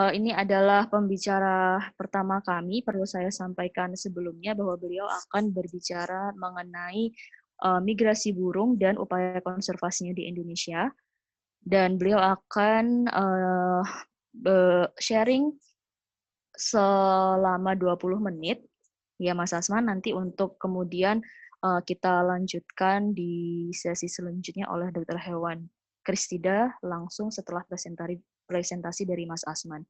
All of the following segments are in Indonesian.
Ini adalah pembicara pertama kami. Perlu saya sampaikan sebelumnya bahwa beliau akan berbicara mengenai migrasi burung dan upaya konservasinya di Indonesia. Dan beliau akan sharing selama 20 menit. Ya, Mas Asman, nanti untuk kemudian kita lanjutkan di sesi selanjutnya oleh Dr. Hewan Kristida langsung setelah presentasi dari Mas Asman.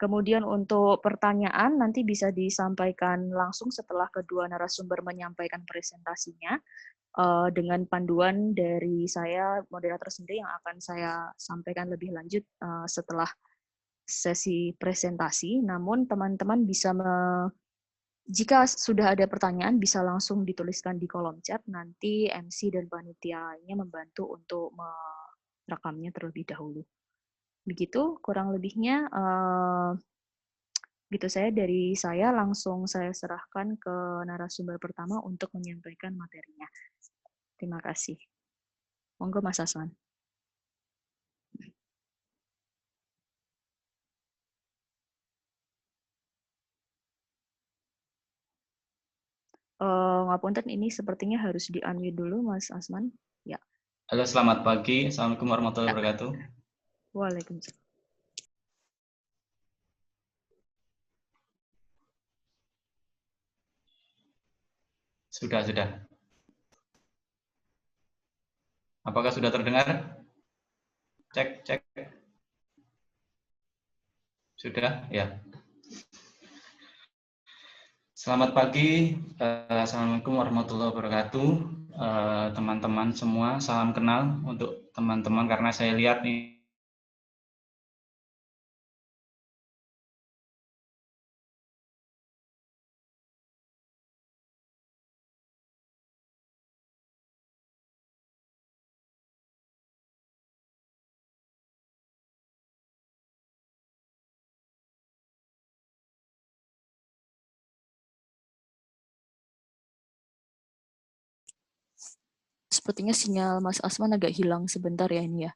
Kemudian untuk pertanyaan nanti bisa disampaikan langsung setelah kedua narasumber menyampaikan presentasinya dengan panduan dari saya moderator sendiri yang akan saya sampaikan lebih lanjut setelah sesi presentasi. Namun teman-teman bisa jika sudah ada pertanyaan bisa langsung dituliskan di kolom chat, nanti MC dan panitianya membantu untuk merekamnya terlebih dahulu. Begitu kurang lebihnya. Gitu dari saya langsung saya serahkan ke narasumber pertama untuk menyampaikan materinya. Terima kasih. Monggo Mas Aswan. Ngapunten, ini sepertinya harus di-unmute dulu Mas Asman. Ya. Halo, selamat pagi. Assalamualaikum warahmatullahi wabarakatuh. Waalaikumsalam. Sudah. Apakah sudah terdengar? Cek. Sudah, ya. Selamat pagi. Assalamualaikum warahmatullahi wabarakatuh. Teman-teman semua, salam kenal untuk teman-teman karena saya lihat nih Sepertinya sinyal Mas Asman agak hilang sebentar ya ini ya.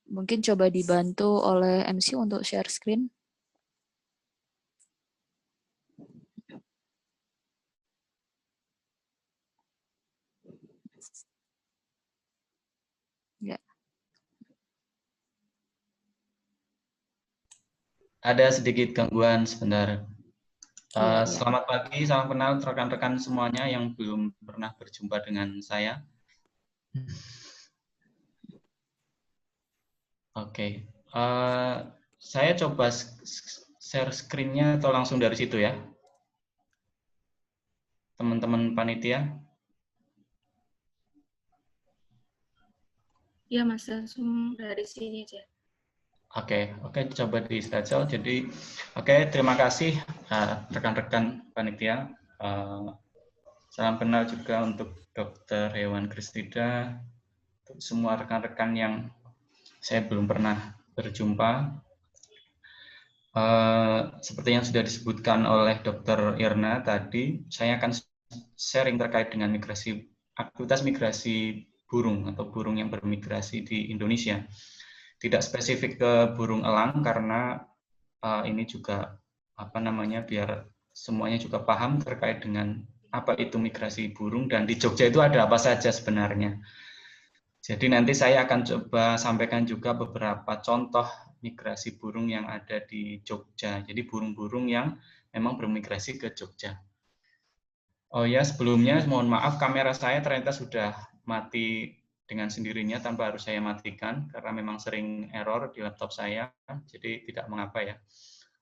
Mungkin coba dibantu oleh MC untuk share screen. Ya. ada sedikit gangguan sebentar. Ya. Selamat pagi, salam kenal rekan-rekan semuanya yang belum pernah berjumpa dengan saya. Oke, saya coba share screen-nya atau langsung dari situ ya, teman-teman panitia. Ya Mas, langsung dari sini aja. Oke, coba di slideshow. Jadi, terima kasih rekan-rekan panitia. Salam kenal juga untuk Dr. Hewan Kristida, untuk semua rekan-rekan yang saya belum pernah berjumpa. Seperti yang sudah disebutkan oleh Dr. Irna tadi, saya akan sharing terkait dengan aktivitas migrasi burung atau burung yang bermigrasi di Indonesia. Tidak spesifik ke burung elang karena ini juga biar semuanya juga paham terkait dengan apa itu migrasi burung dan di Jogja itu ada apa saja sebenarnya. Jadi nanti saya akan coba sampaikan juga beberapa contoh migrasi burung yang ada di Jogja. Jadi burung-burung yang memang bermigrasi ke Jogja. Oh ya, sebelumnya mohon maaf kamera saya ternyata sudah mati dengan sendirinya tanpa harus saya matikan karena memang sering error di laptop saya, jadi tidak mengapa ya.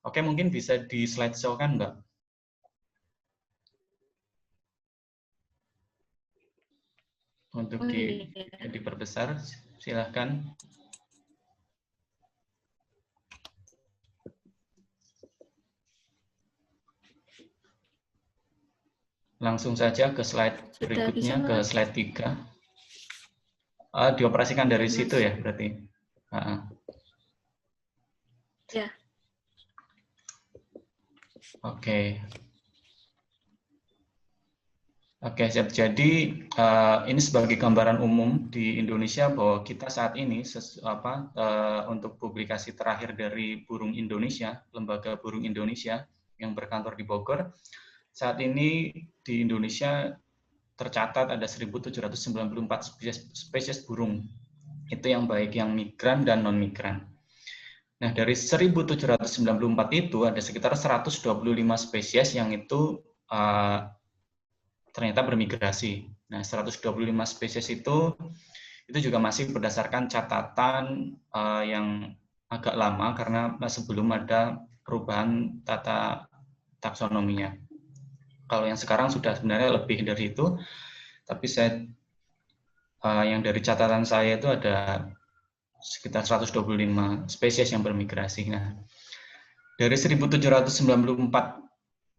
Oke, mungkin bisa di slideshow kan, Mbak? Untuk diperbesar, silahkan. Langsung saja ke slide berikutnya, ke slide 3. Dioperasikan dari situ ya, berarti? Ya. Oke. Oke, siap. Jadi ini sebagai gambaran umum di Indonesia bahwa kita saat ini untuk publikasi terakhir dari Burung Indonesia, Lembaga Burung Indonesia yang berkantor di Bogor, saat ini di Indonesia tercatat ada 1.794 spesies burung. Itu yang baik yang migran dan non-migran. Nah, dari 1.794 itu ada sekitar 125 spesies yang itu ternyata bermigrasi. Nah, 125 spesies itu juga masih berdasarkan catatan yang agak lama karena sebelum ada perubahan tata taksonominya. Kalau yang sekarang sudah sebenarnya lebih dari itu, tapi yang dari catatan saya itu ada sekitar 125 spesies yang bermigrasi. Nah, dari 1.794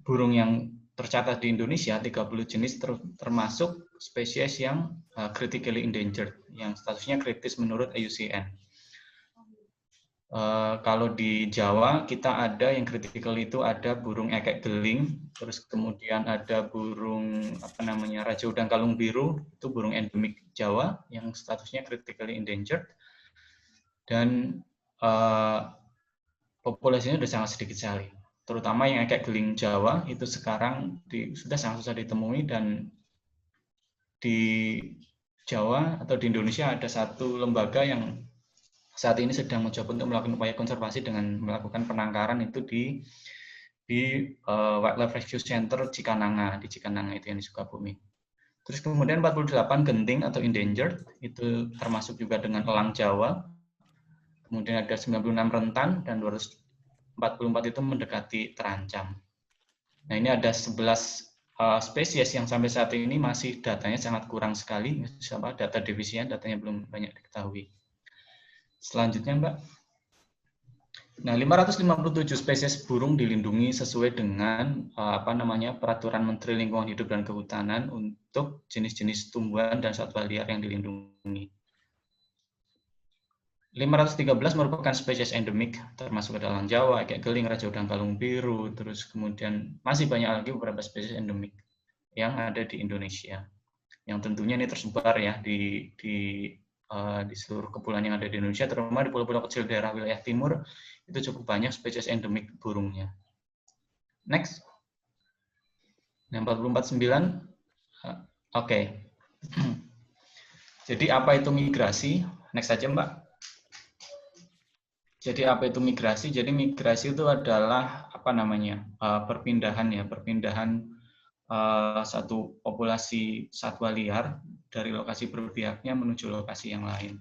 burung yang tercatat di Indonesia, 30 jenis termasuk spesies yang critically endangered, yang statusnya kritis menurut IUCN. Kalau di Jawa, kita ada yang kritikal itu ada burung ekek geling, terus kemudian ada burung raja udang kalung biru, itu burung endemik Jawa yang statusnya critically endangered, dan populasinya sudah sangat sedikit sekali. Terutama yang ekek geling Jawa itu sekarang sudah sangat susah ditemui, dan di Jawa atau di Indonesia ada satu lembaga yang saat ini sedang mencoba untuk melakukan upaya konservasi dengan melakukan penangkaran itu di Wildlife Rescue Center Cikananga, di Cikananga itu yang di Sukabumi. Terus kemudian 48 genting atau endangered, itu termasuk juga dengan elang Jawa. Kemudian ada 96 rentan dan 244 itu mendekati terancam. Nah, ini ada 11 spesies yang sampai saat ini masih datanya sangat kurang sekali, data defisien, datanya belum banyak diketahui. Selanjutnya, Mbak. Nah, 557 spesies burung dilindungi sesuai dengan Peraturan Menteri Lingkungan Hidup dan Kehutanan untuk jenis-jenis tumbuhan dan satwa liar yang dilindungi. 513 merupakan spesies endemik, termasuk ada elang Jawa, ekek geling, raja udang kalung biru, terus kemudian masih banyak lagi beberapa spesies endemik yang ada di Indonesia. Yang tentunya ini tersebar ya di seluruh kepulauan yang ada di Indonesia, terutama di pulau-pulau kecil daerah wilayah timur, itu cukup banyak spesies endemik burungnya. Next. Yang 449. Oke. Jadi apa itu migrasi? Next saja, Mbak. Jadi apa itu migrasi? Jadi migrasi itu adalah perpindahan satu populasi satwa liar dari lokasi berpihaknya menuju lokasi yang lain.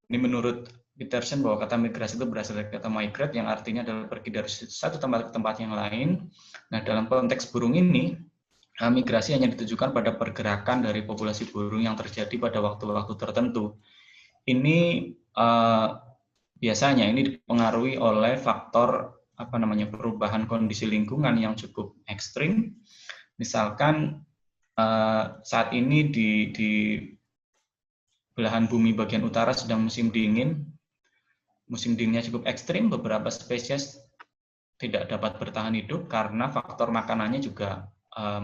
Ini menurut Peterson bahwa kata migrasi itu berasal dari kata migrate yang artinya adalah pergi dari satu tempat ke tempat yang lain. Nah, dalam konteks burung ini, migrasi hanya ditujukan pada pergerakan dari populasi burung yang terjadi pada waktu-waktu tertentu. Ini biasanya ini dipengaruhi oleh faktor perubahan kondisi lingkungan yang cukup ekstrim. Misalkan saat ini di belahan bumi bagian utara sedang musim dingin. Musim dinginnya cukup ekstrim, beberapa spesies tidak dapat bertahan hidup karena faktor makanannya juga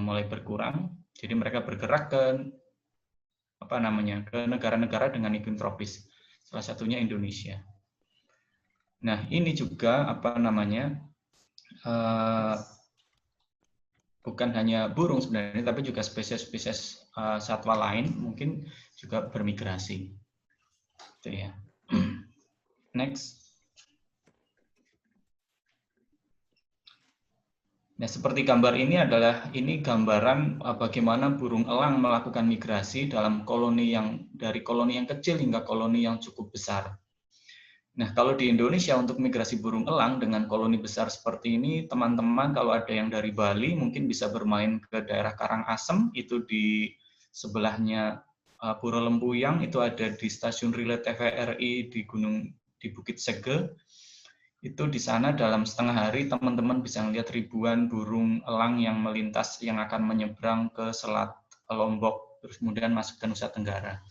mulai berkurang. Jadi mereka bergerak ke negara-negara dengan iklim tropis. Salah satunya Indonesia. Nah, ini juga bukan hanya burung sebenarnya, tapi juga spesies-spesies satwa lain mungkin juga bermigrasi. Itu ya. Next. Nah, seperti gambar ini gambaran bagaimana burung elang melakukan migrasi dalam dari koloni yang kecil hingga koloni yang cukup besar. Nah, kalau di Indonesia untuk migrasi burung elang dengan koloni besar seperti ini, teman-teman kalau ada yang dari Bali mungkin bisa bermain ke daerah Karangasem, itu di sebelahnya Pura Lembuyang, itu ada di stasiun relay TVRI di Bukit Sege. Itu di sana dalam setengah hari teman-teman bisa melihat ribuan burung elang yang melintas, yang akan menyeberang ke Selat Lombok, terus kemudian masuk ke Nusa Tenggara.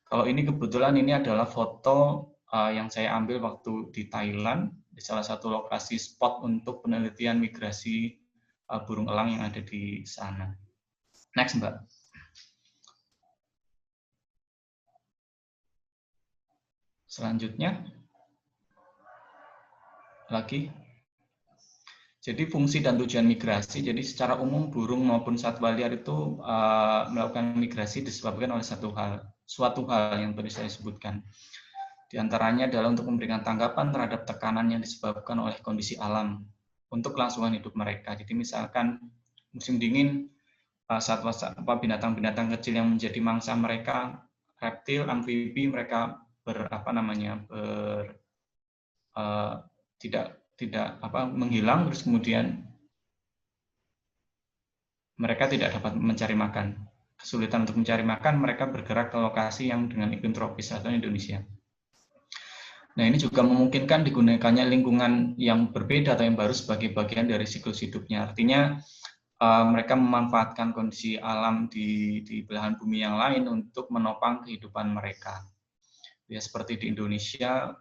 Kalau ini kebetulan ini adalah foto yang saya ambil waktu di Thailand, di salah satu lokasi spot untuk penelitian migrasi burung elang yang ada di sana. Next, Mbak. Selanjutnya, lagi. Jadi fungsi dan tujuan migrasi, jadi secara umum burung maupun satwa liar itu melakukan migrasi disebabkan oleh suatu hal yang tadi saya sebutkan. Di antaranya adalah untuk memberikan tanggapan terhadap tekanan yang disebabkan oleh kondisi alam untuk kelangsungan hidup mereka. Jadi misalkan musim dingin, binatang-binatang kecil yang menjadi mangsa mereka, reptil, amfibi, mereka tidak menghilang, terus kemudian mereka tidak dapat mencari makan. Kesulitan untuk mencari makan, mereka bergerak ke lokasi yang dengan iklim tropis atau Indonesia. Nah, ini juga memungkinkan digunakannya lingkungan yang berbeda atau yang baru sebagai bagian dari siklus hidupnya. Artinya mereka memanfaatkan kondisi alam di belahan bumi yang lain untuk menopang kehidupan mereka. Ya, seperti di Indonesia,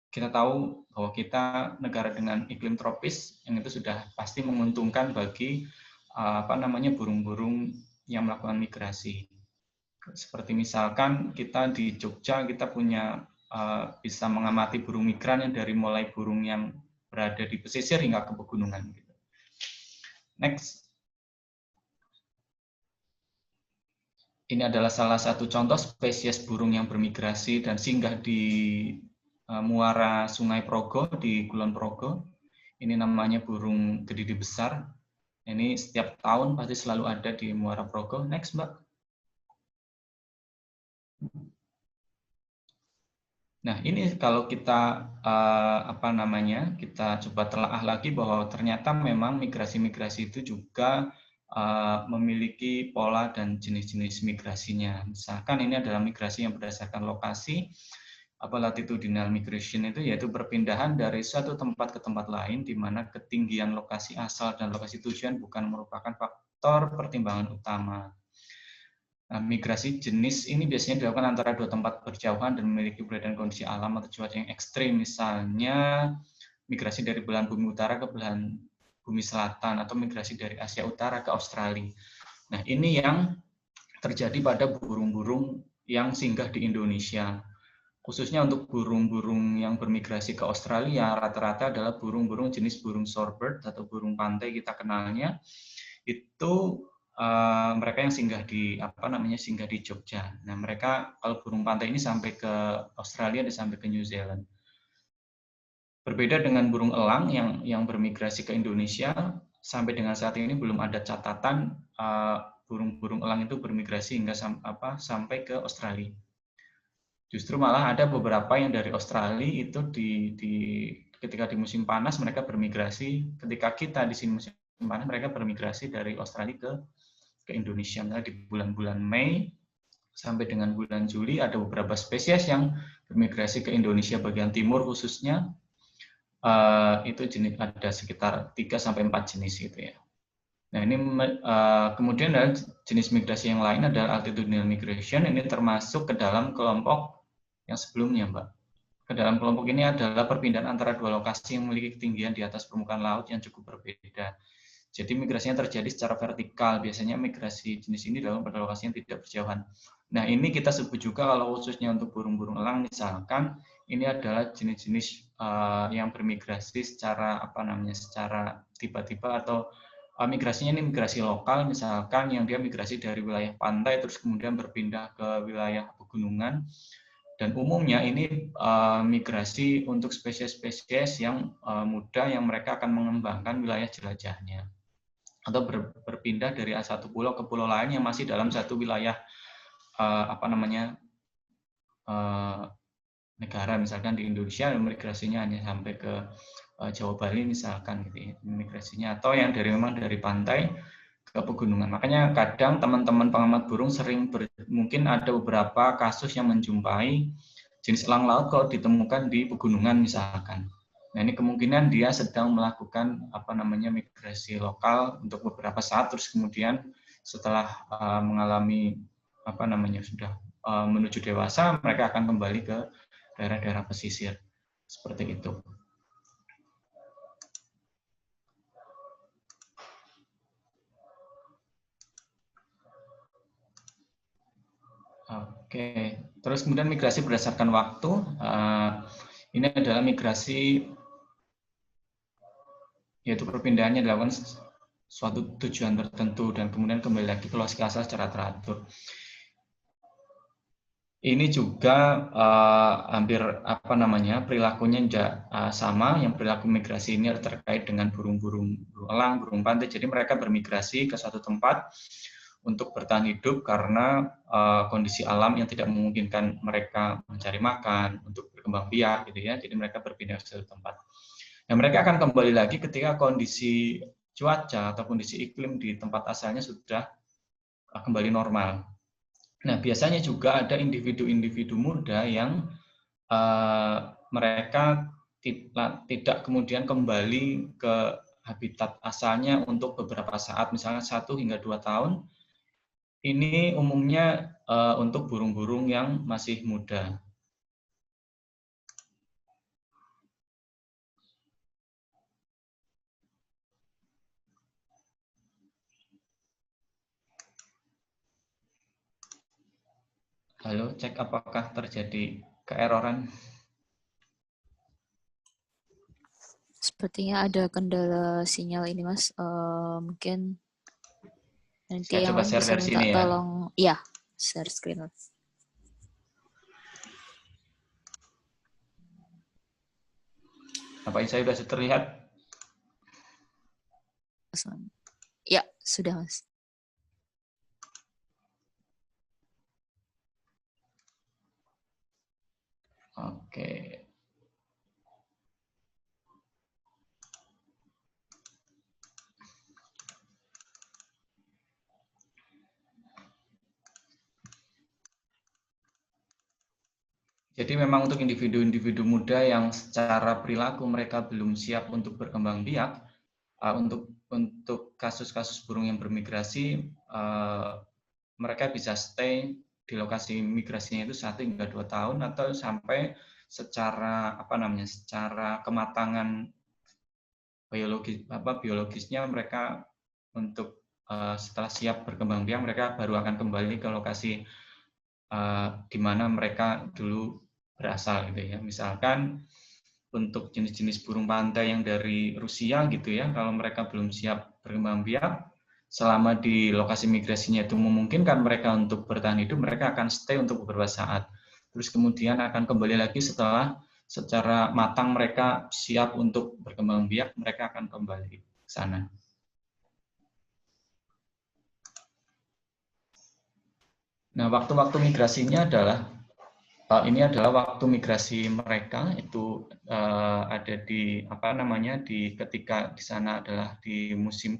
kita tahu bahwa kita negara dengan iklim tropis yang itu sudah pasti menguntungkan bagi burung-burung yang melakukan migrasi. Seperti misalkan kita di Jogja, kita bisa mengamati burung migran yang dari mulai burung yang berada di pesisir hingga ke pegunungan. Next. Ini adalah salah satu contoh spesies burung yang bermigrasi dan singgah di muara Sungai Progo di Kulon Progo. Ini namanya burung gedidi besar. Ini setiap tahun pasti selalu ada di muara Progo. Next, Mbak. Nah, ini kalau kita kita coba telaah lagi bahwa ternyata memang migrasi-migrasi itu juga memiliki pola dan jenis-jenis migrasinya. Misalkan ini adalah migrasi yang berdasarkan lokasi, latitudinal migration itu yaitu perpindahan dari suatu tempat ke tempat lain di mana ketinggian lokasi asal dan lokasi tujuan bukan merupakan faktor pertimbangan utama. Nah, migrasi jenis ini biasanya dilakukan antara dua tempat berjauhan dan memiliki perbedaan kondisi alam atau cuaca yang ekstrim. Misalnya migrasi dari belahan bumi utara ke belahan bumi selatan atau migrasi dari Asia Utara ke Australia. Nah, ini yang terjadi pada burung-burung yang singgah di Indonesia. Khususnya untuk burung-burung yang bermigrasi ke Australia, rata-rata adalah burung-burung jenis burung shorebird atau burung pantai kita kenalnya. Itu mereka yang singgah di Jogja. Nah, mereka kalau burung pantai ini sampai ke Australia dan sampai ke New Zealand. Berbeda dengan burung elang yang bermigrasi ke Indonesia, sampai dengan saat ini belum ada catatan burung-burung elang itu bermigrasi hingga sampai ke Australia. Justru malah ada beberapa yang dari Australia itu ketika di musim panas mereka bermigrasi, ketika kita di sini musim panas mereka bermigrasi dari Australia ke Indonesia. Misalnya di bulan-bulan Mei sampai dengan bulan Juli ada beberapa spesies yang bermigrasi ke Indonesia bagian timur khususnya. Itu jenis ada sekitar 3-4 jenis gitu ya. Nah, ini kemudian ada jenis migrasi yang lain adalah altitudinal migration. Ini termasuk ke dalam kelompok yang sebelumnya, Mbak. Ke dalam kelompok ini adalah perpindahan antara dua lokasi yang memiliki ketinggian di atas permukaan laut yang cukup berbeda. Jadi migrasinya terjadi secara vertikal. Biasanya migrasi jenis ini dilakukan pada lokasi yang tidak berjauhan. Nah, ini kita sebut juga kalau khususnya untuk burung-burung elang, misalkan ini adalah jenis-jenis yang bermigrasi secara secara tiba-tiba atau migrasinya ini migrasi lokal, misalkan yang dia migrasi dari wilayah pantai terus kemudian berpindah ke wilayah pegunungan. Dan umumnya ini migrasi untuk spesies-spesies yang muda yang mereka akan mengembangkan wilayah jelajahnya atau berpindah dari satu pulau ke pulau lain yang masih dalam satu wilayah negara. Misalkan di Indonesia migrasinya hanya sampai ke Jawa Bali misalkan gitu ya, migrasinya, atau yang memang dari pantai ke pegunungan. Makanya kadang teman-teman pengamat burung sering mungkin ada beberapa kasus yang menjumpai jenis elang laut kalau ditemukan di pegunungan misalkan. Nah, ini kemungkinan dia sedang melakukan migrasi lokal untuk beberapa saat, terus kemudian setelah mengalami sudah menuju dewasa, mereka akan kembali ke daerah-daerah pesisir seperti itu. Oke, terus kemudian migrasi berdasarkan waktu. Ini adalah migrasi, yaitu perpindahannya dilakukan suatu tujuan tertentu dan kemudian kembali lagi ke lokasi asal secara teratur. Ini juga hampir perilakunya sama. Yang perilaku migrasi ini terkait dengan burung-burung elang, burung pantai. Jadi mereka bermigrasi ke suatu tempat untuk bertahan hidup karena kondisi alam yang tidak memungkinkan mereka mencari makan, untuk berkembang biak gitu ya. Jadi mereka berpindah ke suatu tempat. Nah, mereka akan kembali lagi ketika kondisi cuaca atau kondisi iklim di tempat asalnya sudah kembali normal. Nah, biasanya juga ada individu-individu muda yang mereka tidak kemudian kembali ke habitat asalnya untuk beberapa saat, misalnya 1 hingga 2 tahun. Ini umumnya untuk burung-burung yang masih muda. Halo, cek apakah terjadi keeroran? Sepertinya ada kendala sinyal ini, Mas. Mungkin nanti Saya yang coba lain share bisa dari minta sini ya. tolong, ya, share screen. Apa saya sudah terlihat? Ya, sudah, Mas. Oke. Jadi memang untuk individu-individu muda yang secara perilaku mereka belum siap untuk berkembang biak, untuk kasus-kasus burung yang bermigrasi, mereka bisa stay di lokasi migrasinya itu 1 hingga 2 tahun atau sampai secara secara kematangan biologisnya mereka untuk setelah siap berkembang biak mereka baru akan kembali ke lokasi di mana mereka dulu berasal gitu ya. Misalkan untuk jenis-jenis burung pantai yang dari Rusia gitu ya, kalau mereka belum siap berkembang biak, selama di lokasi migrasinya itu memungkinkan mereka untuk bertahan hidup, mereka akan stay untuk beberapa saat. Terus kemudian akan kembali lagi setelah secara matang mereka siap untuk berkembang biak, mereka akan kembali ke sana. Nah, waktu-waktu migrasinya adalah ini adalah waktu migrasi mereka itu ada di ketika di sana adalah di musim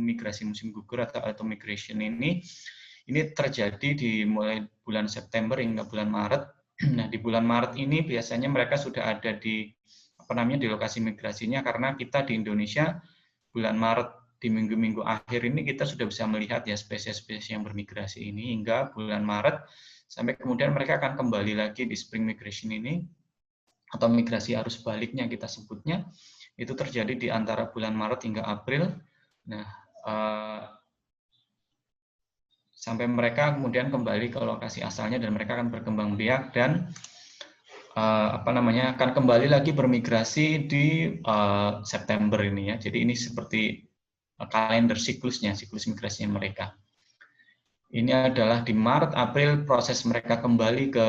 migrasi musim gugur atau migration ini terjadi di mulai bulan September hingga bulan Maret. Nah, di bulan Maret ini biasanya mereka sudah ada di di lokasi migrasinya karena kita di Indonesia bulan Maret di minggu-minggu akhir ini kita sudah bisa melihat ya spesies-spesies yang bermigrasi ini hingga bulan Maret sampai kemudian mereka akan kembali lagi di spring migration ini atau migrasi arus baliknya kita sebutnya itu terjadi di antara bulan Maret hingga April. Nah, sampai mereka kemudian kembali ke lokasi asalnya dan mereka akan berkembang biak dan akan kembali lagi bermigrasi di September ini ya. Jadi ini seperti kalender siklus migrasinya mereka. Ini adalah di Maret, April proses mereka kembali ke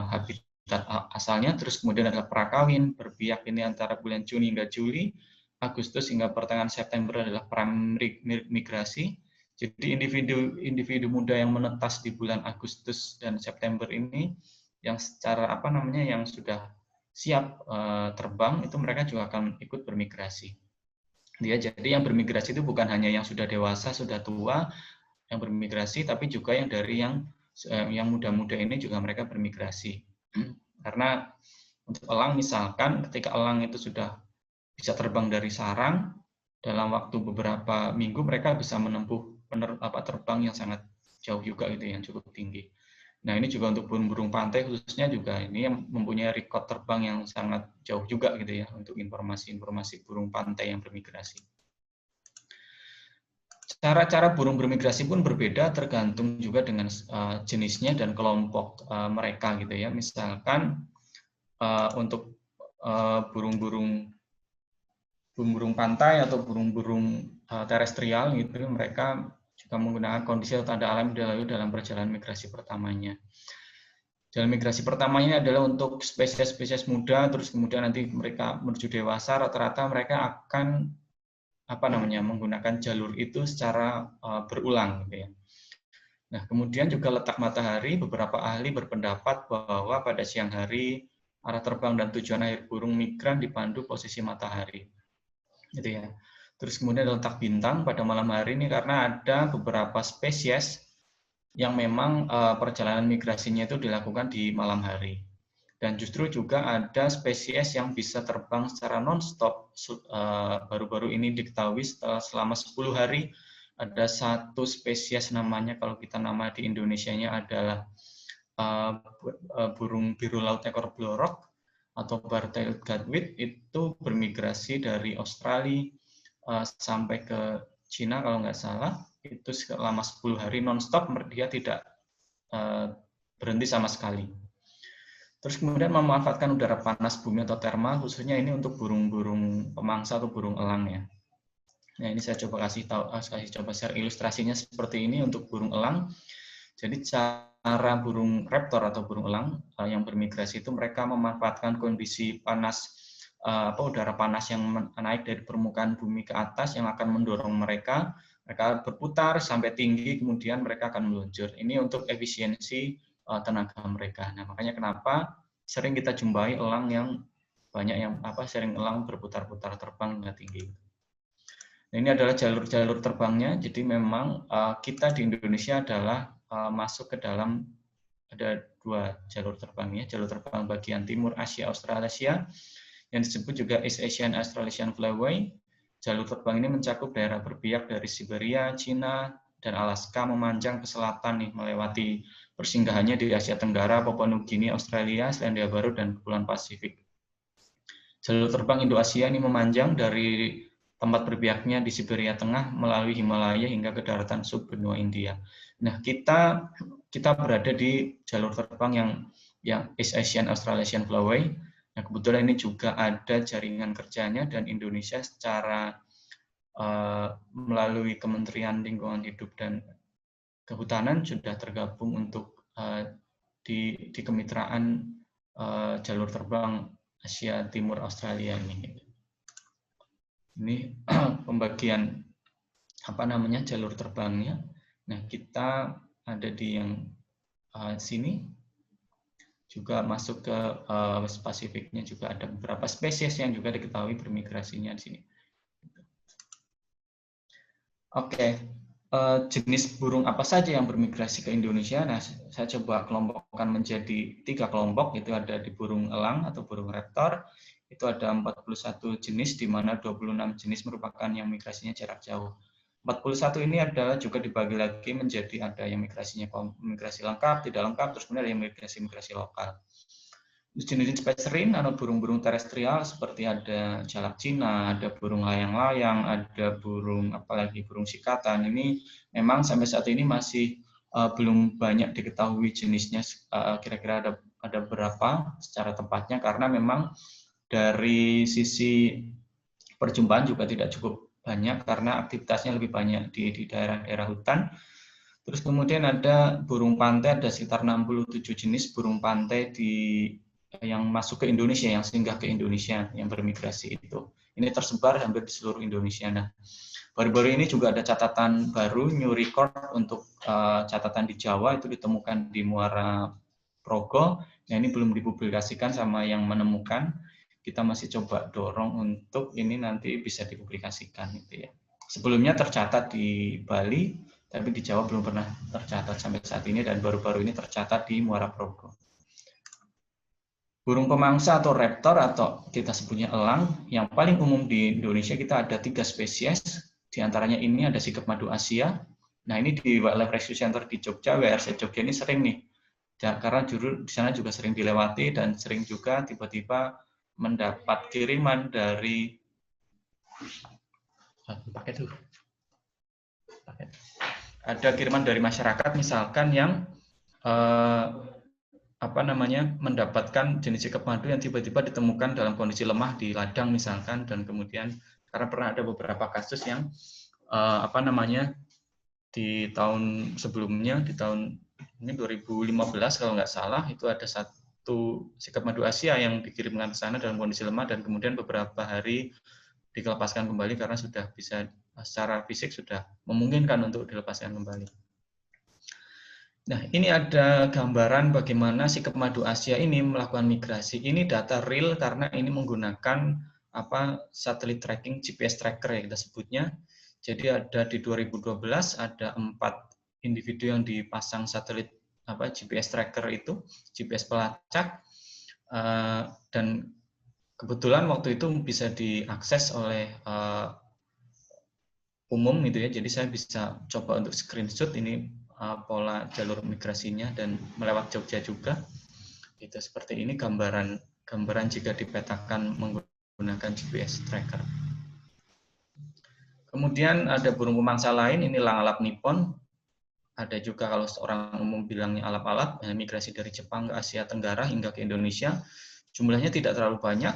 habitat asalnya, terus kemudian adalah prakawin, berbiak ini antara bulan Juni hingga Juli, Agustus hingga pertengahan September adalah migrasi. Jadi individu muda yang menetas di bulan Agustus dan September ini, yang secara yang sudah siap terbang, itu mereka juga akan ikut bermigrasi. Ya, jadi yang bermigrasi itu bukan hanya yang sudah dewasa, sudah tua, yang bermigrasi, tapi juga yang dari yang muda-muda ini juga mereka bermigrasi. Karena untuk elang misalkan ketika elang itu sudah bisa terbang dari sarang, dalam waktu beberapa minggu mereka bisa menempuh terbang yang sangat jauh juga gitu, yang cukup tinggi. Nah, ini juga untuk burung-burung pantai khususnya juga ini yang mempunyai rekod terbang yang sangat jauh juga gitu ya untuk informasi-informasi burung pantai yang bermigrasi. Cara-cara burung bermigrasi pun berbeda tergantung juga dengan jenisnya dan kelompok mereka gitu ya. Misalkan untuk burung-burung pantai atau burung-burung terestrial gitu, mereka juga menggunakan kondisi atau tanda alam dalam perjalanan migrasi pertamanya. Jalan migrasi pertamanya adalah untuk spesies-spesies muda, terus kemudian nanti mereka menuju dewasa, rata-rata mereka akan menggunakan jalur itu secara berulang gitu ya. Nah, kemudian juga letak matahari, beberapa ahli berpendapat bahwa pada siang hari arah terbang dan tujuan akhir burung migran dipandu posisi matahari. Gitu ya. Terus kemudian letak bintang pada malam hari ini karena ada beberapa spesies yang memang perjalanan migrasinya itu dilakukan di malam hari. Dan justru juga ada spesies yang bisa terbang secara non-stop. Baru-baru ini diketahui selama 10 hari ada satu spesies namanya, kalau kita nama di Indonesianya adalah burung biru laut ekor blorok atau bar-tailed godwit, itu bermigrasi dari Australia sampai ke Cina kalau nggak salah, itu selama 10 hari non-stop, dia tidak berhenti sama sekali. Terus kemudian memanfaatkan udara panas bumi atau termal, khususnya ini untuk burung-burung pemangsa atau burung elang ya. Nah, ini saya coba kasih share ilustrasinya seperti ini untuk burung elang. Jadi cara burung raptor atau burung elang yang bermigrasi itu mereka memanfaatkan kondisi panas udara panas yang naik dari permukaan bumi ke atas yang akan mendorong mereka berputar sampai tinggi, kemudian mereka akan meluncur. Ini untuk efisiensi tenaga mereka. Nah, makanya kenapa sering kita jumpai elang yang banyak yang sering elang berputar-putar terbang dengan tinggi. Nah, ini adalah jalur-jalur terbangnya. Jadi memang kita di Indonesia adalah masuk ke dalam ada 2 jalur terbangnya. Jalur terbang bagian timur Asia Australasia yang disebut juga East Asian Australasian Flyway. Jalur terbang ini mencakup daerah berbiak dari Siberia, Cina, dan Alaska memanjang ke selatan nih, melewati persinggahannya di Asia Tenggara, Papua Nugini, Australia, Selandia Baru, dan Kepulauan Pasifik. Jalur terbang Indo-Asia ini memanjang dari tempat berbiaknya di Siberia Tengah melalui Himalaya hingga ke daratan subbenua India. Nah, kita berada di jalur terbang yang East Asian Australasian Flyway. Nah, kebetulan ini juga ada jaringan kerjanya dan Indonesia secara melalui Kementerian Lingkungan Hidup dan Kehutanan sudah tergabung untuk di kemitraan jalur terbang Asia Timur Australia ini. Ini pembagian jalur terbangnya. Nah, kita ada di yang sini juga masuk ke West Pasifiknya, juga ada beberapa spesies yang juga diketahui bermigrasinya di sini. Oke, jenis burung apa saja yang bermigrasi ke Indonesia? Nah, saya coba kelompokkan menjadi 3 kelompok. Itu ada di burung elang atau burung raptor. Itu ada 41 jenis, di mana 26 jenis merupakan yang migrasinya jarak jauh. 41 ini adalah juga dibagi lagi menjadi ada yang migrasinya migrasi lengkap, tidak lengkap, terus kemudian ada yang migrasi lokal. Jenis peserin atau burung-burung terestrial seperti ada jalak Cina, ada burung layang-layang, ada burung apalagi burung sikatan. Ini memang sampai saat ini masih belum banyak diketahui jenisnya, kira-kira ada berapa secara tepatnya, karena memang dari sisi perjumpaan juga tidak cukup banyak karena aktivitasnya lebih banyak di daerah-daerah hutan. Terus kemudian ada burung pantai, ada sekitar 67 jenis burung pantai yang masuk ke Indonesia, yang singgah ke Indonesia, yang bermigrasi itu. Ini tersebar hampir di seluruh Indonesia. Nah, baru-baru ini juga ada catatan baru, new record untuk catatan di Jawa, itu ditemukan di Muara Progo. Nah, ini belum dipublikasikan sama yang menemukan. Kita masih coba dorong untuk ini nanti bisa dipublikasikan gitu ya. Sebelumnya tercatat di Bali, tapi di Jawa belum pernah tercatat sampai saat ini, dan baru-baru ini tercatat di Muara Progo. Burung pemangsa atau raptor atau kita sebutnya elang, yang paling umum di Indonesia kita ada 3 spesies, diantaranya ini ada sikep madu Asia. Nah, ini di Wildlife Rescue Center di Jogja, WRC Jogja ini sering nih, karena di sana juga sering dilewati dan sering juga tiba-tiba mendapat kiriman dari Ada kiriman dari masyarakat misalkan yang mendapatkan jenis sikap madu yang tiba-tiba ditemukan dalam kondisi lemah di ladang misalkan, dan kemudian karena pernah ada beberapa kasus yang di tahun sebelumnya, di tahun ini 2015 kalau nggak salah, itu ada satu sikap madu Asia yang dikirimkan ke sana dalam kondisi lemah dan kemudian beberapa hari dilepaskan kembali karena sudah bisa secara fisik sudah memungkinkan untuk dilepaskan kembali. Nah, ini ada gambaran bagaimana sikap madu Asia ini melakukan migrasi. Ini data real karena ini menggunakan satelit tracking, GPS tracker ya kita sebutnya. Jadi ada di 2012 ada 4 individu yang dipasang satelit GPS tracker itu, GPS pelacak, dan kebetulan waktu itu bisa diakses oleh umum gitu ya. Jadi saya bisa coba untuk screenshot ini pola jalur migrasinya dan melewat Jogja juga. Itu seperti ini gambaran jika dipetakan menggunakan GPS tracker. Kemudian ada burung pemangsa lain, ini langalap nippon. Ada juga kalau orang umum bilangnya alap-alap, migrasi dari Jepang ke Asia Tenggara hingga ke Indonesia. Jumlahnya tidak terlalu banyak.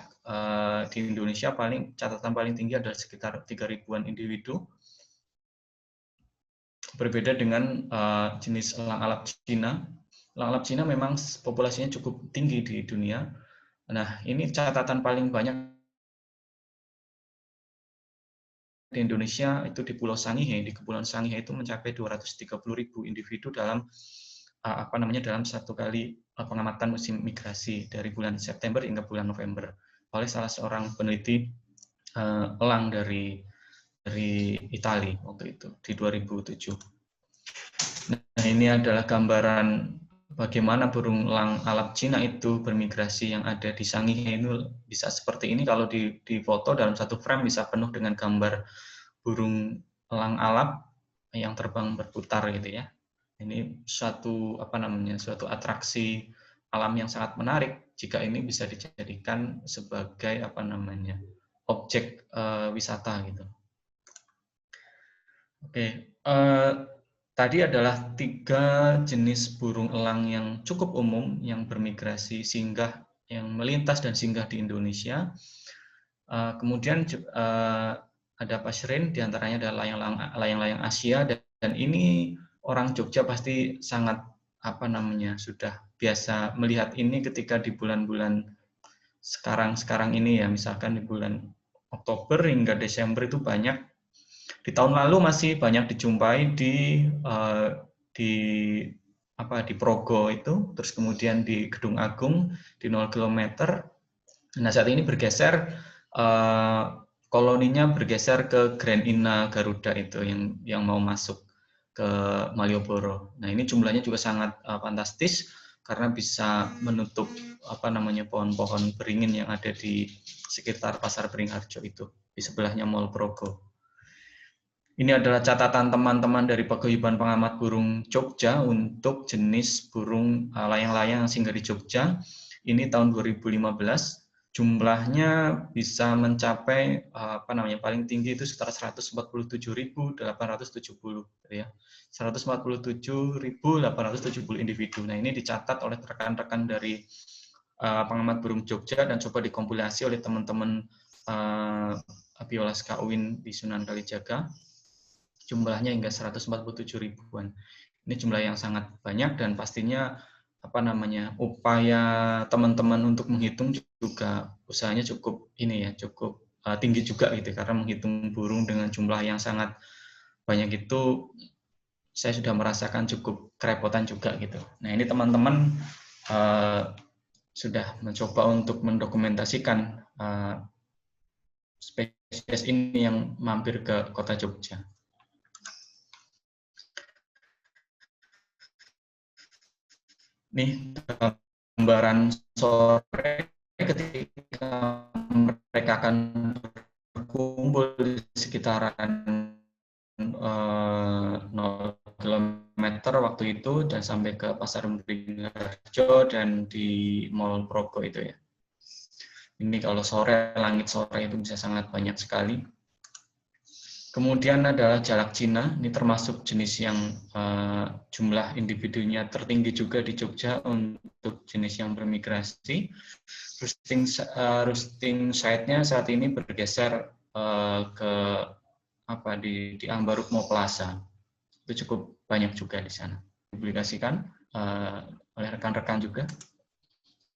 Di Indonesia catatan paling tinggi adalah sekitar 3.000-an individu. Berbeda dengan jenis elang alap Cina. Elang alap Cina memang populasinya cukup tinggi di dunia. Nah, ini catatan paling banyak di Indonesia itu di Pulau Sangihe. Di Kepulauan Sangihe itu mencapai 230.000 individu dalam dalam satu kali pengamatan musim migrasi dari bulan September hingga bulan November oleh salah seorang peneliti elang dari Italia waktu itu di 2007. Nah, ini adalah gambaran bagaimana burung elang alap Cina itu bermigrasi yang ada di Sangihe. Ini bisa seperti ini kalau di foto dalam satu frame bisa penuh dengan gambar burung elang alap yang terbang berputar gitu ya. Ini suatu suatu atraksi alam yang sangat menarik jika ini bisa dijadikan sebagai objek wisata gitu. Oke, tadi adalah 3 jenis burung elang yang cukup umum yang bermigrasi singgah, yang melintas dan singgah di Indonesia. Kemudian ada pasrin, diantaranya adalah layang-layang Asia, dan ini orang Jogja pasti sangat sudah biasa melihat ini ketika di bulan-bulan sekarang ini ya, misalkan di bulan Oktober hingga Desember itu banyak. Di tahun lalu masih banyak dijumpai di Progo itu, terus kemudian di Gedung Agung di 0 km. Nah, saat ini bergeser koloninya bergeser ke Grand Ina Garuda itu yang mau masuk ke Malioboro. Nah, ini jumlahnya juga sangat fantastis karena bisa menutup pohon-pohon beringin yang ada di sekitar Pasar Beringharjo itu di sebelahnya Mall Progo. Ini adalah catatan teman-teman dari Paguyuban Pengamat Burung Jogja untuk jenis burung layang-layang yang singgah di Jogja. Ini tahun 2015. Jumlahnya bisa mencapai paling tinggi itu sekitar 147.870 ya. 147.870 individu. Nah, ini dicatat oleh rekan-rekan dari pengamat burung Jogja dan coba dikompilasi oleh teman-teman Biolas Kauwin di Sunan Kalijaga. Jumlahnya hingga 147 ribuan. Ini jumlah yang sangat banyak dan pastinya upaya teman-teman untuk menghitung juga usahanya cukup tinggi juga gitu, karena menghitung burung dengan jumlah yang sangat banyak itu saya sudah merasakan cukup kerepotan juga gitu. Nah, ini teman-teman sudah mencoba untuk mendokumentasikan spesies ini yang mampir ke kota Jogja. Nih gambaran sore ketika mereka akan berkumpul di sekitaran 0 km waktu itu dan sampai ke Pasar Beringharjo dan di Mall Progo itu ya. Ini kalau sore, langit sore itu bisa sangat banyak sekali. Kemudian adalah jalak Cina, ini termasuk jenis yang jumlah individunya tertinggi juga di Jogja untuk jenis yang bermigrasi. Roosting site-nya saat ini bergeser ke di Ambarukmo Plaza. Itu cukup banyak juga di sana. Dipublikasikan oleh rekan-rekan juga.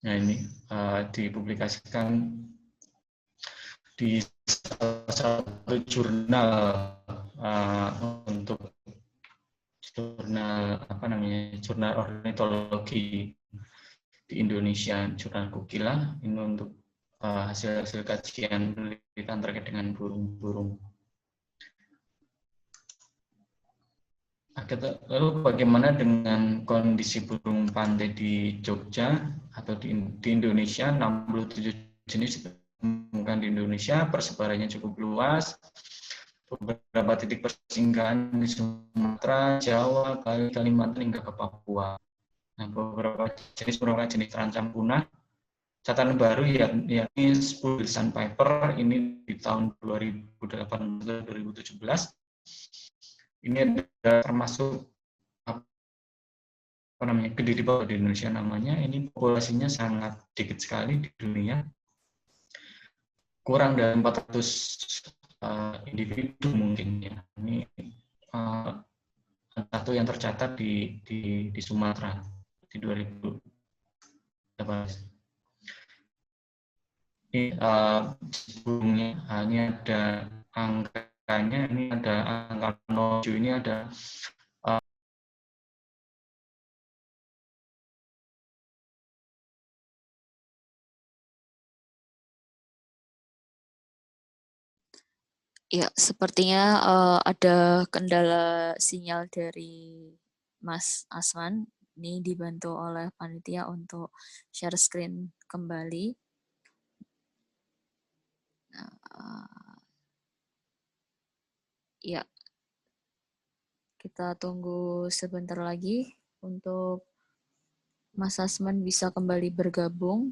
Nah ini dipublikasikan di salah satu jurnal untuk jurnal ornitologi di Indonesia, jurnal Kukila, ini untuk hasil-hasil kajian penelitian terkait dengan burung-burung. Lalu bagaimana dengan kondisi burung pantai di Jogja atau di Indonesia? 67 jenis ditemukan di Indonesia, persebarannya cukup luas. Beberapa titik persinggahan di Sumatera, Jawa, Kalimantan hingga ke Papua. Nah, beberapa jenis merupakan jenis terancam punah. Catatan baru yakni Spurgeon Sandpiper ini di tahun 2018-2017. Ini ada termasuk gede di bawah di Indonesia namanya. Ini populasinya sangat sedikit sekali di dunia. Kurang dari 400 individu mungkin ya. Ini satu yang tercatat di Sumatera di 2018. Ini burungnya hanya ada angkanya, ini ada angka 07, ini ada Ya, sepertinya ada kendala sinyal dari Mas Asman. Ini dibantu oleh panitia untuk share screen kembali. Ya, kita tunggu sebentar lagi untuk Mas Asman bisa kembali bergabung.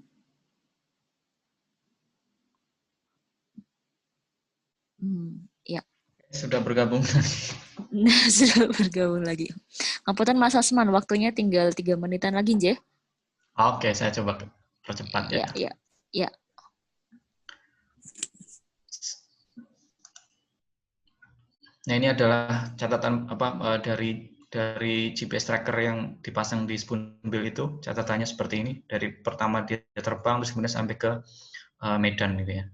Ya. Sudah bergabung. Sudah bergabung lagi. Ngapunten Mas Asman, waktunya tinggal 3 menitan lagi, Nje. Oke, saya coba percepat ya. Ya. Nah, ini adalah catatan dari GPS tracker yang dipasang di spoonbill itu. Catatannya seperti ini, dari pertama dia terbang terus kemudian sampai ke Medan gitu ya.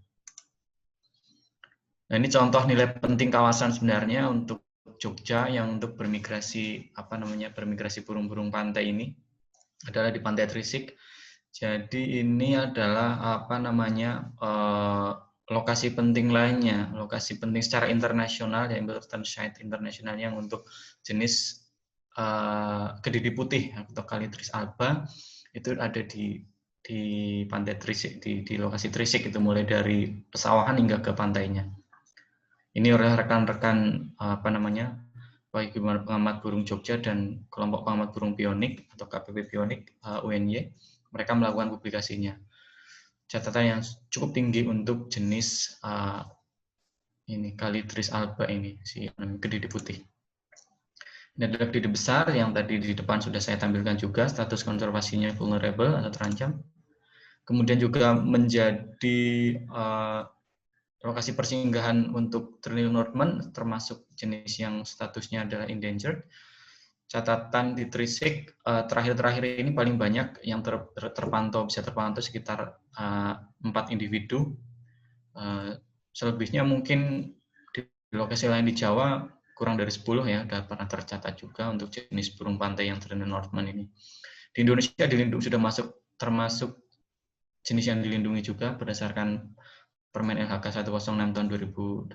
Nah, ini contoh nilai penting kawasan sebenarnya untuk Jogja yang untuk bermigrasi bermigrasi burung-burung pantai ini adalah di Pantai Trisik. Jadi ini adalah lokasi penting lainnya, lokasi penting secara internasional ya, important site internasional yang untuk jenis kediri putih atau Calitris alba itu ada di Pantai Trisik, di lokasi Trisik itu mulai dari pesawahan hingga ke pantainya. Ini oleh rekan-rekan Perhimpunan Pengamat Burung Jogja dan Kelompok Pengamat Burung Pionik atau KPP Pionik UNY, mereka melakukan publikasinya. Catatan yang cukup tinggi untuk jenis ini Calitris alba ini, si kediri putih. Ini adalah kediri besar yang tadi di depan sudah saya tampilkan juga, status konservasinya vulnerable atau terancam. Kemudian juga menjadi lokasi persinggahan untuk Trillium Northman, termasuk jenis yang statusnya adalah endangered. Catatan di Trisik terakhir-terakhir ini paling banyak yang bisa terpantau sekitar 4 individu. Selebihnya mungkin di lokasi lain di Jawa kurang dari 10 ya, sudah pernah tercatat juga untuk jenis burung pantai yang Trillium Northman ini. Di Indonesia sudah termasuk jenis yang dilindungi juga berdasarkan Permen LHK 106 tahun 2018.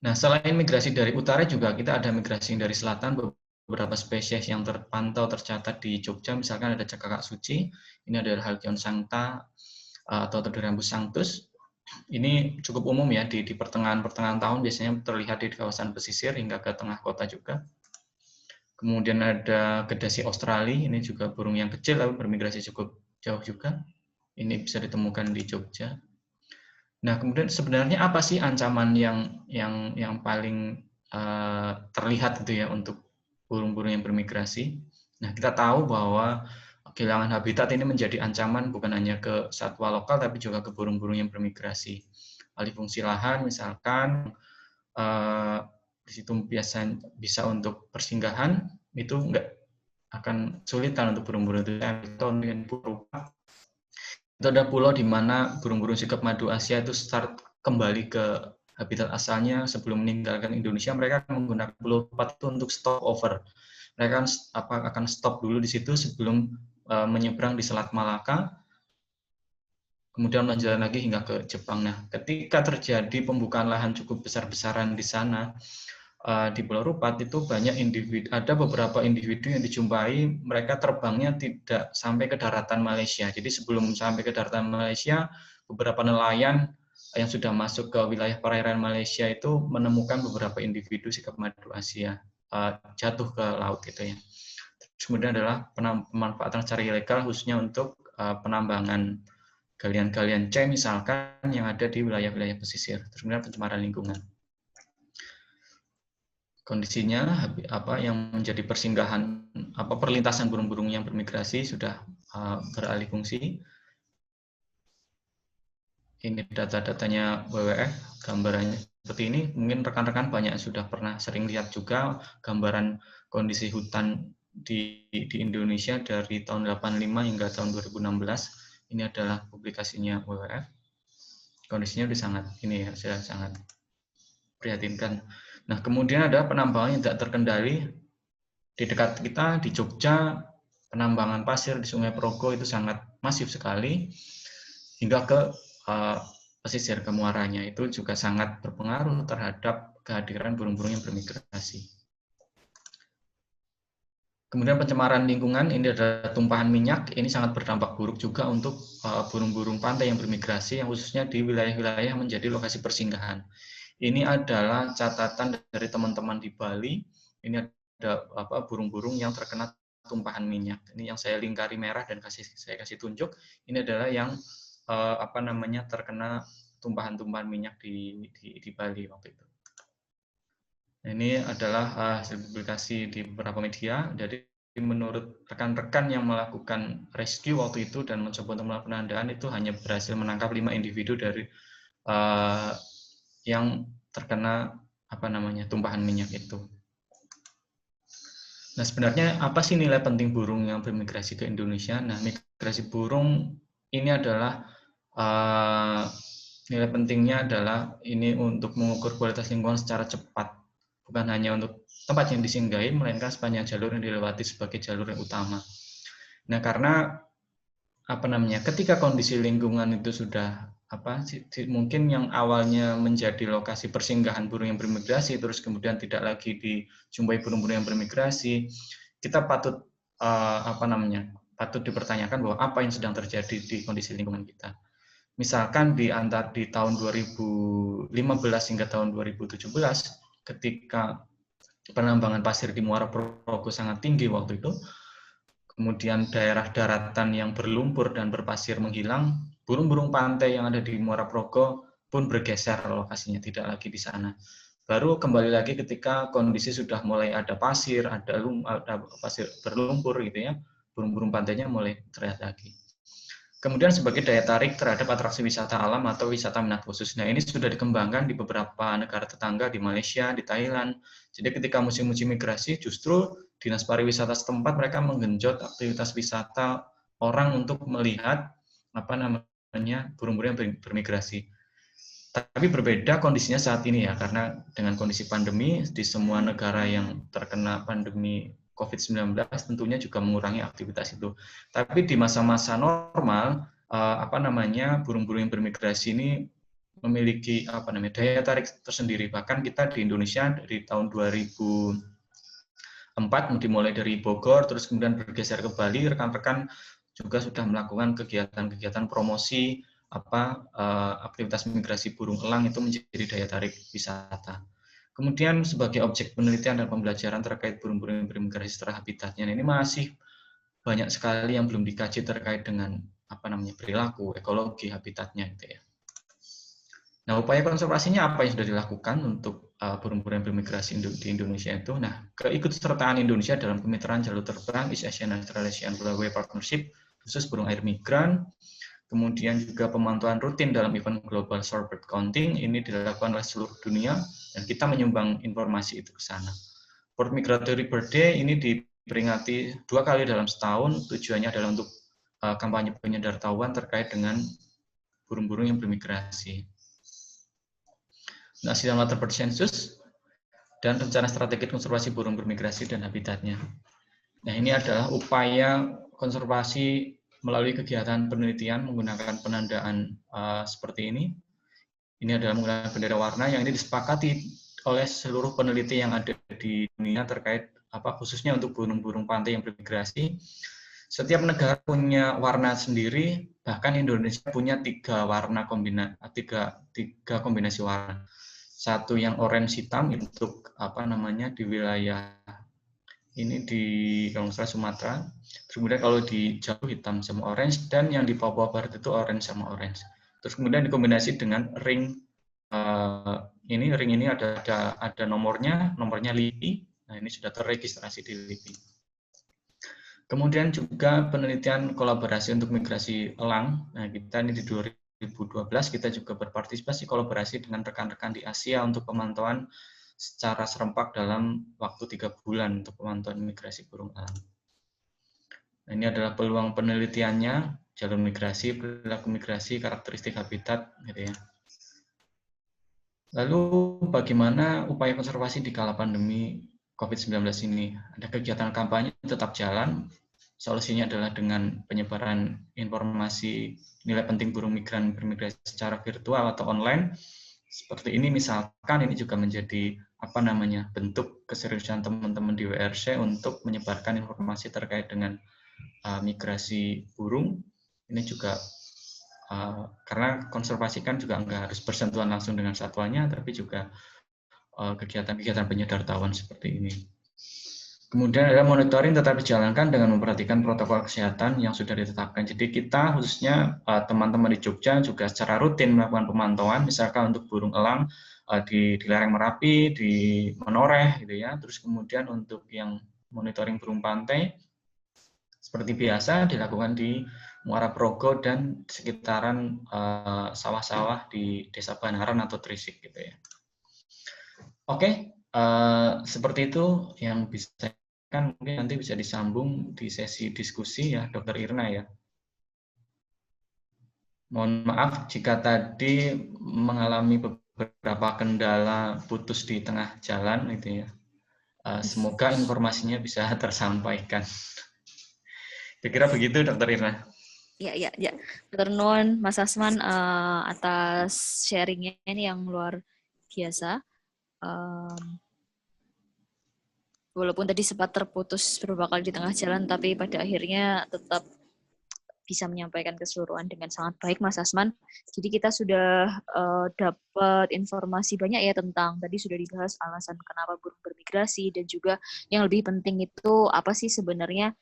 Nah, selain migrasi dari utara juga kita ada migrasi dari selatan, beberapa spesies yang terpantau tercatat di Jogja, misalkan ada cekakak suci, ini adalah Halcyon sancta atau Turdurambus sanctus. Ini cukup umum ya, di pertengahan tahun biasanya terlihat di kawasan pesisir hingga ke tengah kota juga. Kemudian ada Gedasi Australia, ini juga burung yang kecil tapi bermigrasi cukup jauh juga. Ini bisa ditemukan di Jogja. Nah, kemudian sebenarnya apa sih ancaman yang paling terlihat gitu ya untuk burung-burung yang bermigrasi? Nah, kita tahu bahwa kehilangan habitat ini menjadi ancaman bukan hanya ke satwa lokal tapi juga ke burung-burung yang bermigrasi. Alih fungsi lahan misalkan di situ biasa bisa untuk persinggahan, itu nggak akan sulitan untuk burung-burung itu. Contoh dengan Purupa, itu ada pulau di mana burung-burung sikap madu Asia itu start kembali ke habitat asalnya sebelum meninggalkan Indonesia. Mereka akan menggunakan pulau Purupa itu untuk stop over. Mereka akan stop dulu di situ sebelum menyeberang di Selat Malaka, kemudian melanjutkan lagi hingga ke Jepang. Nah, ketika terjadi pembukaan lahan cukup besar-besaran di sana, di Pulau Rupat itu banyak individu, ada beberapa individu yang dijumpai mereka terbangnya tidak sampai ke daratan Malaysia. Jadi sebelum sampai ke daratan Malaysia, beberapa nelayan yang sudah masuk ke wilayah perairan Malaysia itu menemukan beberapa individu sikap madu Asia jatuh ke laut gitu ya. Terus kemudian adalah pemanfaatan secara ilegal khususnya untuk penambangan galian-galian C misalkan yang ada di wilayah-wilayah pesisir. Terus kemudian pencemaran lingkungan. Kondisinya apa yang menjadi persinggahan perlintasan burung-burung yang bermigrasi sudah beralih fungsi. Ini data-datanya WWF, gambarannya seperti ini. Mungkin rekan-rekan banyak sudah pernah sering lihat juga gambaran kondisi hutan di Indonesia dari tahun 85 hingga tahun 2016. Ini adalah publikasinya WWF. Kondisinya sudah sangat prihatinkan. Nah, kemudian ada penambangan yang tidak terkendali di dekat kita di Jogja, penambangan pasir di Sungai Progo itu sangat masif sekali, hingga ke pesisir, ke muaranya. Itu juga sangat berpengaruh terhadap kehadiran burung-burung yang bermigrasi. Kemudian pencemaran lingkungan, ini adalah tumpahan minyak, ini sangat berdampak buruk juga untuk burung-burung pantai yang bermigrasi, yang khususnya di wilayah-wilayah menjadi lokasi persinggahan. Ini adalah catatan dari teman-teman di Bali, ini ada burung-burung yang terkena tumpahan minyak. Ini yang saya lingkari merah dan saya kasih tunjuk, ini adalah yang terkena tumpahan-tumpahan minyak di Bali waktu itu. Ini adalah hasil publikasi di beberapa media. Jadi menurut rekan-rekan yang melakukan rescue waktu itu dan mencoba untuk melakukan penandaan itu hanya berhasil menangkap 5 individu dari yang terkena tumpahan minyak itu. Nah, sebenarnya apa sih nilai penting burung yang bermigrasi ke Indonesia? Nah, migrasi burung ini adalah nilai pentingnya adalah ini untuk mengukur kualitas lingkungan secara cepat, bukan hanya untuk tempat yang disinggahi, melainkan sepanjang jalur yang dilewati sebagai jalur yang utama. Nah, karena ketika kondisi lingkungan itu sudah mungkin yang awalnya menjadi lokasi persinggahan burung yang bermigrasi terus kemudian tidak lagi dijumpai burung-burung yang bermigrasi, kita patut patut dipertanyakan bahwa apa yang sedang terjadi di kondisi lingkungan kita. Misalkan di tahun 2015 hingga tahun 2017 ketika penambangan pasir di Muara Progo sangat tinggi waktu itu, kemudian daerah daratan yang berlumpur dan berpasir menghilang, burung-burung pantai yang ada di Muara Progo pun bergeser lokasinya, tidak lagi di sana. Baru kembali lagi ketika kondisi sudah mulai ada pasir, ada pasir berlumpur gitu ya, burung-burung pantainya mulai terlihat lagi. Kemudian sebagai daya tarik terhadap atraksi wisata alam atau wisata minat khusus. Nah, ini sudah dikembangkan di beberapa negara tetangga, di Malaysia, di Thailand. Jadi ketika musim-musim migrasi, justru Dinas Pariwisata setempat mereka menggenjot aktivitas wisata orang untuk melihat burung-burung yang bermigrasi. Tapi berbeda kondisinya saat ini ya, karena dengan kondisi pandemi di semua negara yang terkena pandemi COVID-19 tentunya juga mengurangi aktivitas itu. Tapi di masa-masa normal, burung-burung yang bermigrasi ini memiliki daya tarik tersendiri. Bahkan kita di Indonesia dari tahun 2004 dimulai dari Bogor, terus kemudian bergeser ke Bali, rekan-rekan juga sudah melakukan kegiatan-kegiatan promosi aktivitas migrasi burung elang itu menjadi daya tarik wisata. Kemudian sebagai objek penelitian dan pembelajaran terkait burung-burung yang bermigrasi setelah habitatnya, ini masih banyak sekali yang belum dikaji terkait dengan perilaku, ekologi habitatnya gitu ya. Nah, upaya konservasinya apa yang sudah dilakukan untuk burung-burung yang bermigrasi di Indonesia itu? Nah, keikutsertaan Indonesia dalam kemitraan jalur terbang East Asian Australasian Flyaway Partnership khusus burung air migran, kemudian juga pemantauan rutin dalam event Global Shorebird Counting ini dilakukan oleh seluruh dunia dan kita menyumbang informasi itu ke sana. World Migratory Bird Day ini diperingati 2 kali dalam setahun, tujuannya adalah untuk kampanye penyedartahuan terkait dengan burung-burung yang bermigrasi. National Water Bird Census, dan rencana strategi konservasi burung bermigrasi dan habitatnya. Nah, ini adalah upaya konservasi melalui kegiatan penelitian menggunakan penandaan seperti ini. Ini adalah menggunakan bendera warna yang ini disepakati oleh seluruh peneliti yang ada di dunia terkait khususnya untuk burung-burung pantai yang bermigrasi. Setiap negara punya warna sendiri, bahkan Indonesia punya tiga kombinasi warna. Satu yang orange hitam untuk di wilayah ini di kalau nggak salah Sumatera. Kemudian kalau di Jawa hitam sama orange, dan yang di Papua Barat itu orange sama orange. Terus kemudian dikombinasi dengan ring. Ring ini ada nomornya LIPI. Nah, ini sudah terregistrasi di LIPI. Kemudian juga penelitian kolaborasi untuk migrasi elang. Nah, kita ini di 2012 kita juga berpartisipasi kolaborasi dengan rekan-rekan di Asia untuk pemantauan secara serempak dalam waktu 3 bulan untuk pemantauan migrasi burung elang. Nah, ini adalah peluang penelitiannya, jalur migrasi, perilaku migrasi, karakteristik habitat, gitu ya. Lalu bagaimana upaya konservasi di kala pandemi COVID-19 ini? Ada kegiatan kampanye tetap jalan. Solusinya adalah dengan penyebaran informasi nilai penting burung migran bermigrasi secara virtual atau online. Seperti ini misalkan, ini juga menjadi bentuk keseriusan teman-teman di WRC untuk menyebarkan informasi terkait dengan migrasi burung. Ini juga karena konservasi kan juga nggak harus bersentuhan langsung dengan satwanya, tapi juga kegiatan-kegiatan penyedartahuan seperti ini. Kemudian adalah monitoring tetap dijalankan dengan memperhatikan protokol kesehatan yang sudah ditetapkan. Jadi kita khususnya teman-teman di Jogja juga secara rutin melakukan pemantauan, misalkan untuk burung elang di lereng Merapi, di Menoreh, gitu ya. Terus kemudian untuk yang monitoring burung pantai, seperti biasa dilakukan di Muara Progo dan sekitaran sawah-sawah di Desa Banaran atau Trisik, gitu ya. Oke, seperti itu yang bisa kan, mungkin nanti bisa disambung di sesi diskusi ya, Dr. Irna ya. Mohon maaf jika tadi mengalami beberapa kendala putus di tengah jalan itu ya. Semoga informasinya bisa tersampaikan. Kira-kira begitu, Dr. Irna. Ya. Dr. Nun, Mas Asman, atas sharingnya ini yang luar biasa. Walaupun tadi sempat terputus beberapa kali di tengah jalan, tapi pada akhirnya tetap bisa menyampaikan keseluruhan dengan sangat baik, Mas Asman. Jadi kita sudah dapat informasi banyak ya tentang, tadi sudah dibahas alasan kenapa burung bermigrasi, dan juga yang lebih penting itu apa sih sebenarnya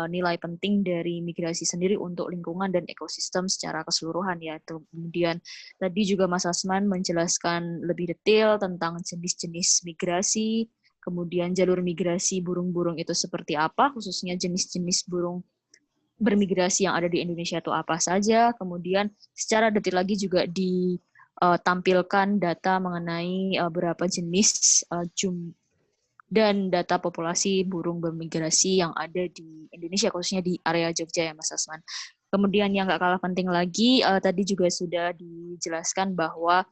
nilai penting dari migrasi sendiri untuk lingkungan dan ekosistem secara keseluruhan ya. Kemudian tadi juga Mas Asman menjelaskan lebih detail tentang jenis-jenis migrasi, kemudian jalur migrasi burung-burung itu seperti apa, khususnya jenis-jenis burung bermigrasi yang ada di Indonesia itu apa saja. Kemudian secara detail lagi juga ditampilkan data mengenai berapa jenis dan data populasi burung bermigrasi yang ada di Indonesia, khususnya di area Jogja ya Mas Asman. Kemudian yang nggak kalah penting lagi, tadi juga sudah dijelaskan bahwa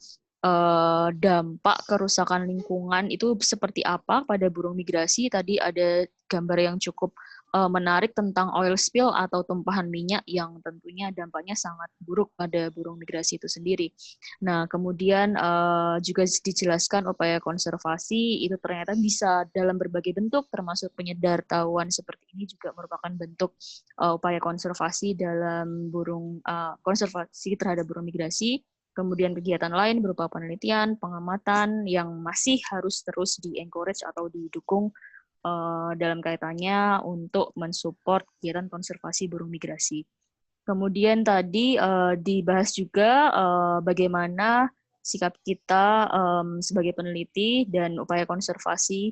dampak kerusakan lingkungan itu seperti apa pada burung migrasi. Tadi ada gambar yang cukup menarik tentang oil spill atau tumpahan minyak yang tentunya dampaknya sangat buruk pada burung migrasi itu sendiri. Nah, kemudian juga dijelaskan upaya konservasi itu ternyata bisa dalam berbagai bentuk, termasuk penyedartahuan seperti ini juga merupakan bentuk upaya konservasi dalam konservasi terhadap burung migrasi. Kemudian kegiatan lain berupa penelitian, pengamatan yang masih harus terus di-encourage atau didukung dalam kaitannya untuk mensupport kegiatan konservasi burung migrasi. Kemudian tadi dibahas juga bagaimana sikap kita sebagai peneliti dan upaya konservasi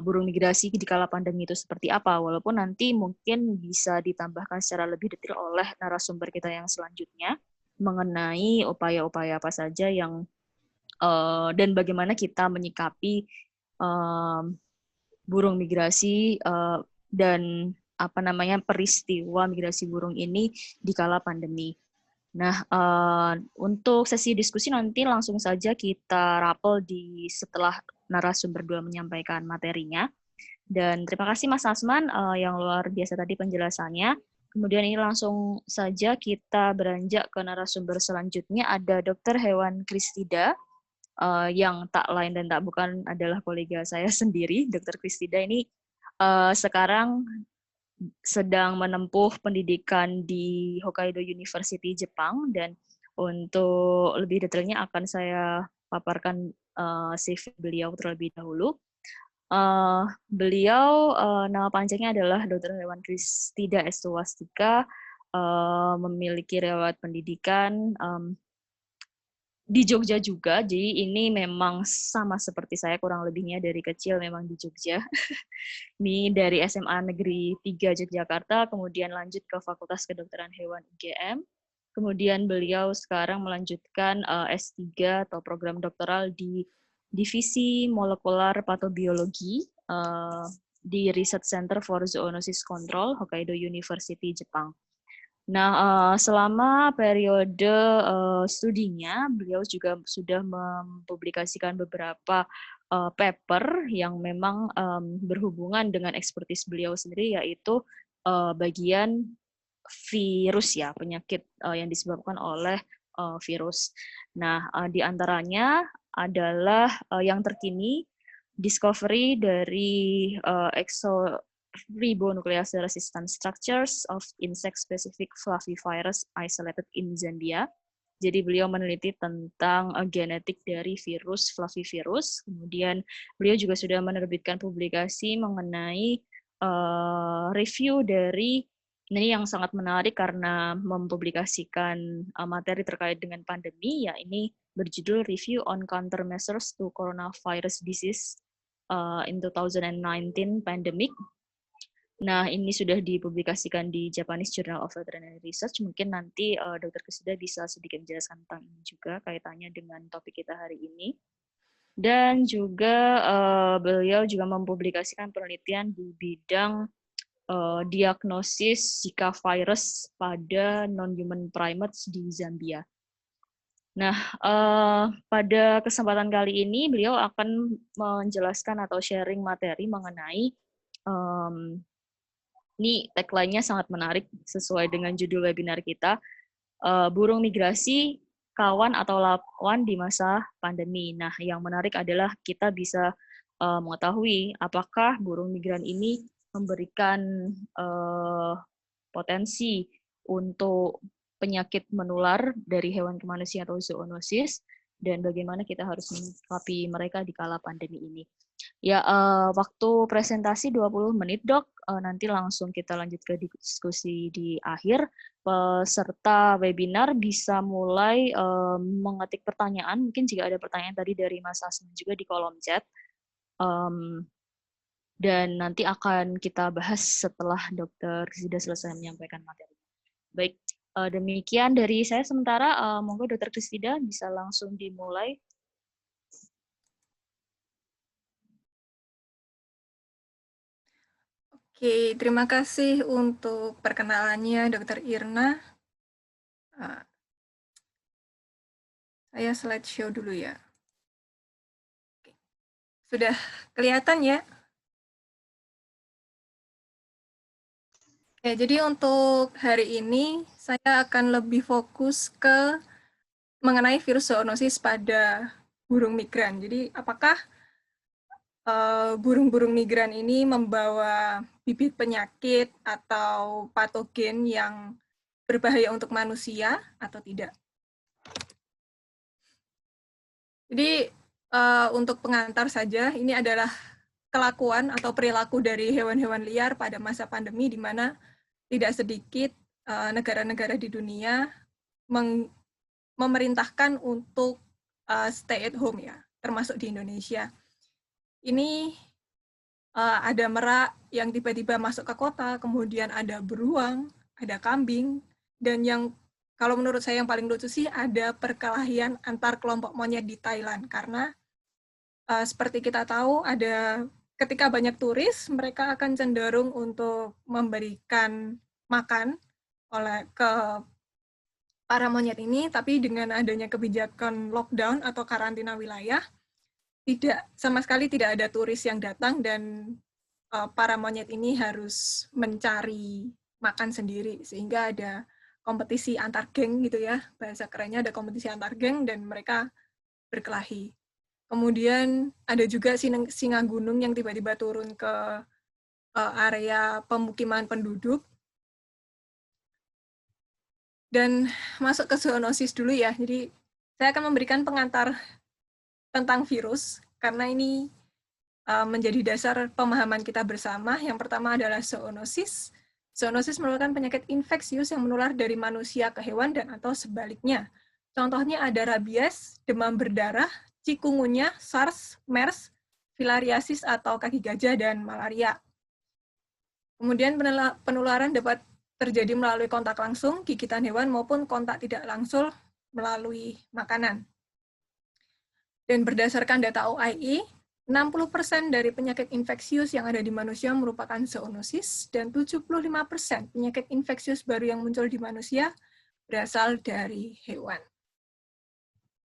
burung migrasi di kala pandemi itu seperti apa, walaupun nanti mungkin bisa ditambahkan secara lebih detail oleh narasumber kita yang selanjutnya mengenai upaya-upaya apa saja yang dan bagaimana kita menyikapi burung migrasi dan apa namanya peristiwa migrasi burung ini di kala pandemi. Nah, untuk sesi diskusi nanti langsung saja kita rapel setelah narasumber 2 menyampaikan materinya. Dan terima kasih Mas Asman yang luar biasa tadi penjelasannya. Kemudian ini langsung saja kita beranjak ke narasumber selanjutnya. Ada Dr. Hewan Kristida, yang tak lain dan tak bukan adalah kolega saya sendiri. Dr. Kristida ini sekarang sedang menempuh pendidikan di Hokkaido University, Jepang, dan untuk lebih detailnya akan saya paparkan CV beliau terlebih dahulu. Beliau nama panjangnya adalah Dr. Hewan Kristida S. Swastika, memiliki riwayat pendidikan di Jogja juga, jadi ini memang sama seperti saya, kurang lebihnya dari kecil memang di Jogja. Ini dari SMA Negeri 3 Yogyakarta, kemudian lanjut ke Fakultas Kedokteran Hewan UGM. Kemudian beliau sekarang melanjutkan S3 atau program doktoral di Divisi Molekular Patobiologi di Research Center for Zoonosis Control, Hokkaido University, Jepang. Nah, selama periode studinya, beliau juga sudah mempublikasikan beberapa paper yang memang berhubungan dengan ekspertis beliau sendiri, yaitu bagian virus ya, penyakit yang disebabkan oleh virus. Nah, di antaranya adalah yang terkini, discovery dari ribonuclease resistant structures of insect-specific flavivirus isolated in Zambia. Jadi beliau meneliti tentang genetik dari virus flavivirus. Kemudian beliau juga sudah menerbitkan publikasi mengenai review dari, ini yang sangat menarik karena mempublikasikan materi terkait dengan pandemi, ya ini berjudul Review on Countermeasures to Coronavirus Disease in 2019 Pandemic. Nah, ini sudah dipublikasikan di Japanese Journal of Veterinary Research. Mungkin nanti Dr. Kristida bisa sedikit menjelaskan tentang ini juga, kaitannya dengan topik kita hari ini. Dan juga beliau juga mempublikasikan penelitian di bidang diagnosis Zika virus pada non-human primates di Zambia. Nah, pada kesempatan kali ini beliau akan menjelaskan atau sharing materi mengenai ini tagline-nya sangat menarik sesuai dengan judul webinar kita, burung migrasi, kawan atau lawan di masa pandemi. Nah, yang menarik adalah kita bisa mengetahui apakah burung migran ini memberikan potensi untuk penyakit menular dari hewan ke manusia atau zoonosis, dan bagaimana kita harus menyikapi mereka di kala pandemi ini. Ya, waktu presentasi 20 menit, Dok. Nanti langsung kita lanjut ke diskusi di akhir. Peserta webinar bisa mulai mengetik pertanyaan. Mungkin jika ada pertanyaan tadi dari Mas Asman juga di kolom chat. Dan nanti akan kita bahas setelah Dokter sudah selesai menyampaikan materi. Baik, demikian dari saya sementara. Monggo Dokter Kristida bisa langsung dimulai. Oke, terima kasih untuk perkenalannya, Dr. Irna. Saya slideshow dulu ya. Oke. Sudah kelihatan ya? Ya, jadi untuk hari ini saya akan lebih fokus ke mengenai virus zoonosis pada burung migran. Jadi apakah burung-burung migran ini membawa bibit penyakit atau patogen yang berbahaya untuk manusia atau tidak? Jadi untuk pengantar saja, ini adalah kelakuan atau perilaku dari hewan-hewan liar pada masa pandemi, di mana tidak sedikit negara-negara di dunia memerintahkan untuk stay at home ya, termasuk di Indonesia. Ini ada merak yang tiba-tiba masuk ke kota, kemudian ada beruang, ada kambing, dan yang kalau menurut saya yang paling lucu sih ada perkelahian antar kelompok monyet di Thailand, karena seperti kita tahu ada ketika banyak turis, mereka akan cenderung untuk memberikan makan ke para monyet ini, tapi dengan adanya kebijakan lockdown atau karantina wilayah, sama sekali tidak ada turis yang datang dan para monyet ini harus mencari makan sendiri, sehingga ada kompetisi antar geng gitu ya, bahasa kerennya ada kompetisi antar geng dan mereka berkelahi. Kemudian ada juga singa gunung yang tiba-tiba turun ke area pemukiman penduduk. Dan masuk ke zoonosis dulu ya, jadi saya akan memberikan pengantar tentang virus, karena ini menjadi dasar pemahaman kita bersama. Yang pertama adalah zoonosis. Zoonosis merupakan penyakit infeksius yang menular dari manusia ke hewan dan atau sebaliknya. Contohnya ada rabies, demam berdarah, cikungunya, SARS, MERS, filariasis atau kaki gajah, dan malaria. Kemudian penularan dapat terjadi melalui kontak langsung, gigitan hewan, maupun kontak tidak langsung melalui makanan. Dan berdasarkan data OIE, 60% dari penyakit infeksius yang ada di manusia merupakan zoonosis, dan 75% penyakit infeksius baru yang muncul di manusia berasal dari hewan.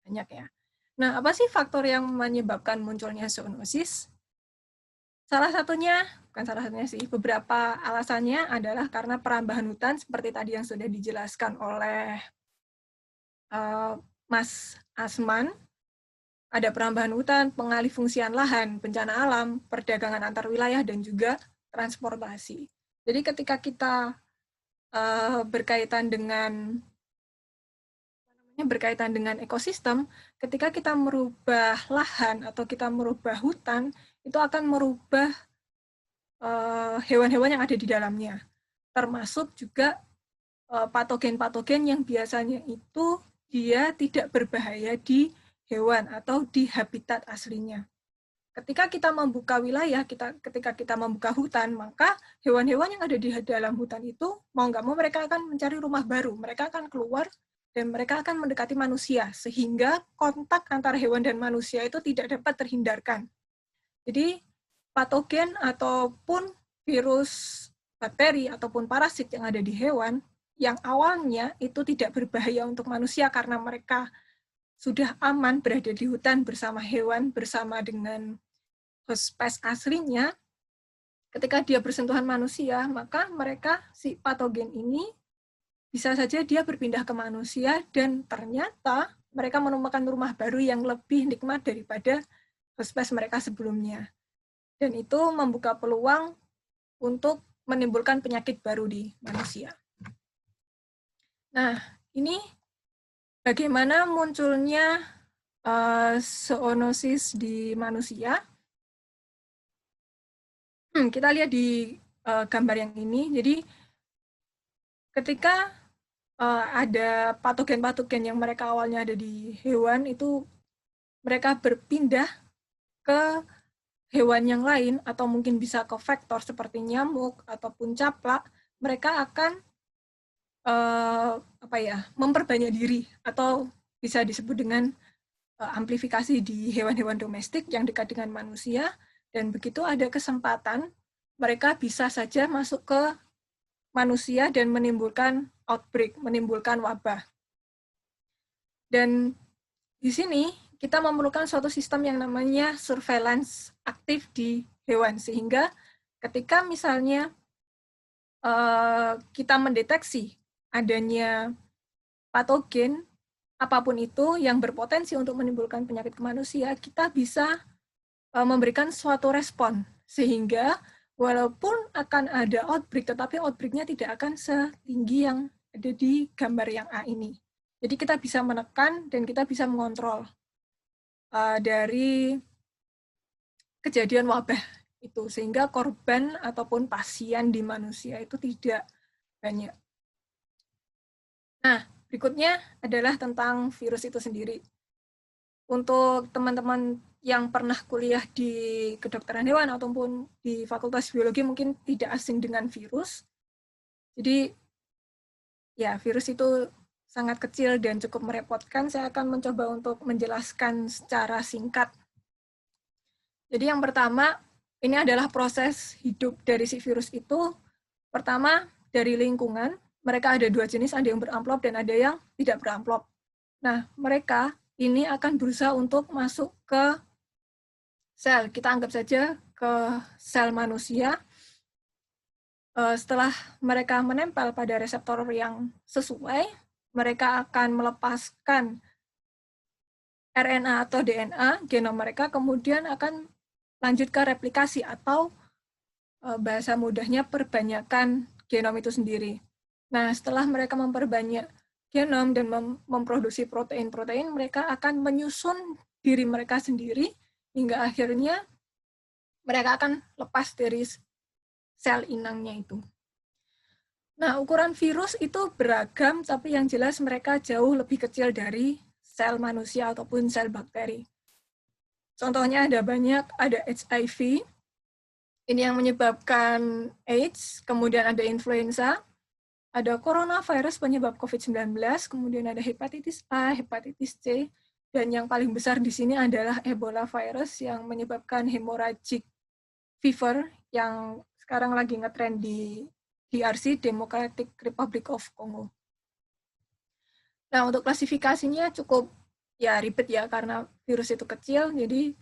Banyak ya. Nah, apa sih faktor yang menyebabkan munculnya zoonosis? Beberapa alasannya adalah karena perambahan hutan, seperti tadi yang sudah dijelaskan oleh Mas Asman. Ada perambahan hutan, pengalihfungsian lahan, bencana alam, perdagangan antar wilayah, dan juga transportasi. Jadi ketika kita berkaitan dengan ekosistem, ketika kita merubah lahan atau kita merubah hutan, itu akan merubah hewan-hewan yang ada di dalamnya. Termasuk juga patogen-patogen yang biasanya itu dia tidak berbahaya di hewan atau di habitat aslinya. Ketika kita membuka wilayah, ketika kita membuka hutan, maka hewan-hewan yang ada di dalam hutan itu, mau nggak mau mereka akan mencari rumah baru, mereka akan keluar, dan mereka akan mendekati manusia, sehingga kontak antara hewan dan manusia itu tidak dapat terhindarkan. Jadi, patogen ataupun virus, bakteri, ataupun parasit yang ada di hewan, yang awalnya itu tidak berbahaya untuk manusia karena mereka sudah aman berada di hutan bersama hewan, bersama dengan host spesies aslinya, ketika dia bersentuhan manusia, maka si patogen ini bisa saja dia berpindah ke manusia, dan ternyata mereka menemukan rumah baru yang lebih nikmat daripada host spesies mereka sebelumnya. Dan itu membuka peluang untuk menimbulkan penyakit baru di manusia. Nah, ini bagaimana munculnya zoonosis di manusia? Kita lihat di gambar yang ini. Jadi, ketika ada patogen-patogen yang mereka awalnya ada di hewan, itu mereka berpindah ke hewan yang lain, atau mungkin bisa ke vektor seperti nyamuk ataupun caplak, mereka akan memperbanyak diri, atau bisa disebut dengan amplifikasi di hewan-hewan domestik yang dekat dengan manusia, dan begitu ada kesempatan, mereka bisa saja masuk ke manusia dan menimbulkan outbreak, menimbulkan wabah. Dan di sini kita memerlukan suatu sistem yang namanya surveillance aktif di hewan, sehingga ketika misalnya kita mendeteksi adanya patogen apapun itu yang berpotensi untuk menimbulkan penyakit ke manusia, kita bisa memberikan suatu respon, sehingga walaupun akan ada outbreak, tetapi outbreak-nya tidak akan setinggi yang ada di gambar yang A ini. Jadi kita bisa menekan dan kita bisa mengontrol dari kejadian wabah itu, sehingga korban ataupun pasien di manusia itu tidak banyak. Nah, berikutnya adalah tentang virus itu sendiri. untuk teman-teman yang pernah kuliah di kedokteran hewan ataupun di Fakultas Biologi mungkin tidak asing dengan virus. Jadi ya, virus itu sangat kecil dan cukup merepotkan. Saya akan mencoba untuk menjelaskan secara singkat. Jadi yang pertama, ini adalah proses hidup dari si virus itu. Pertama, dari lingkungan. Mereka ada dua jenis, ada yang beramplop dan ada yang tidak beramplop. Nah, mereka ini akan berusaha untuk masuk ke sel. Kita anggap saja ke sel manusia. Setelah mereka menempel pada reseptor yang sesuai, mereka akan melepaskan RNA atau DNA, genom mereka, kemudian akan lanjut ke replikasi atau bahasa mudahnya perbanyakan genom itu sendiri. Nah, setelah mereka memperbanyak genom dan memproduksi protein-protein, mereka akan menyusun diri mereka sendiri hingga akhirnya mereka akan lepas dari sel inangnya itu. Nah, ukuran virus itu beragam, tapi yang jelas mereka jauh lebih kecil dari sel manusia ataupun sel bakteri. Contohnya ada banyak, ada HIV, ini yang menyebabkan AIDS, kemudian ada influenza, ada coronavirus penyebab COVID-19, kemudian ada hepatitis A, hepatitis C, dan yang paling besar di sini adalah Ebola virus yang menyebabkan hemorrhagic fever yang sekarang lagi ngetrend di DRC, Democratic Republic of Congo. Nah, untuk klasifikasinya cukup ya ribet ya karena virus itu kecil. Jadi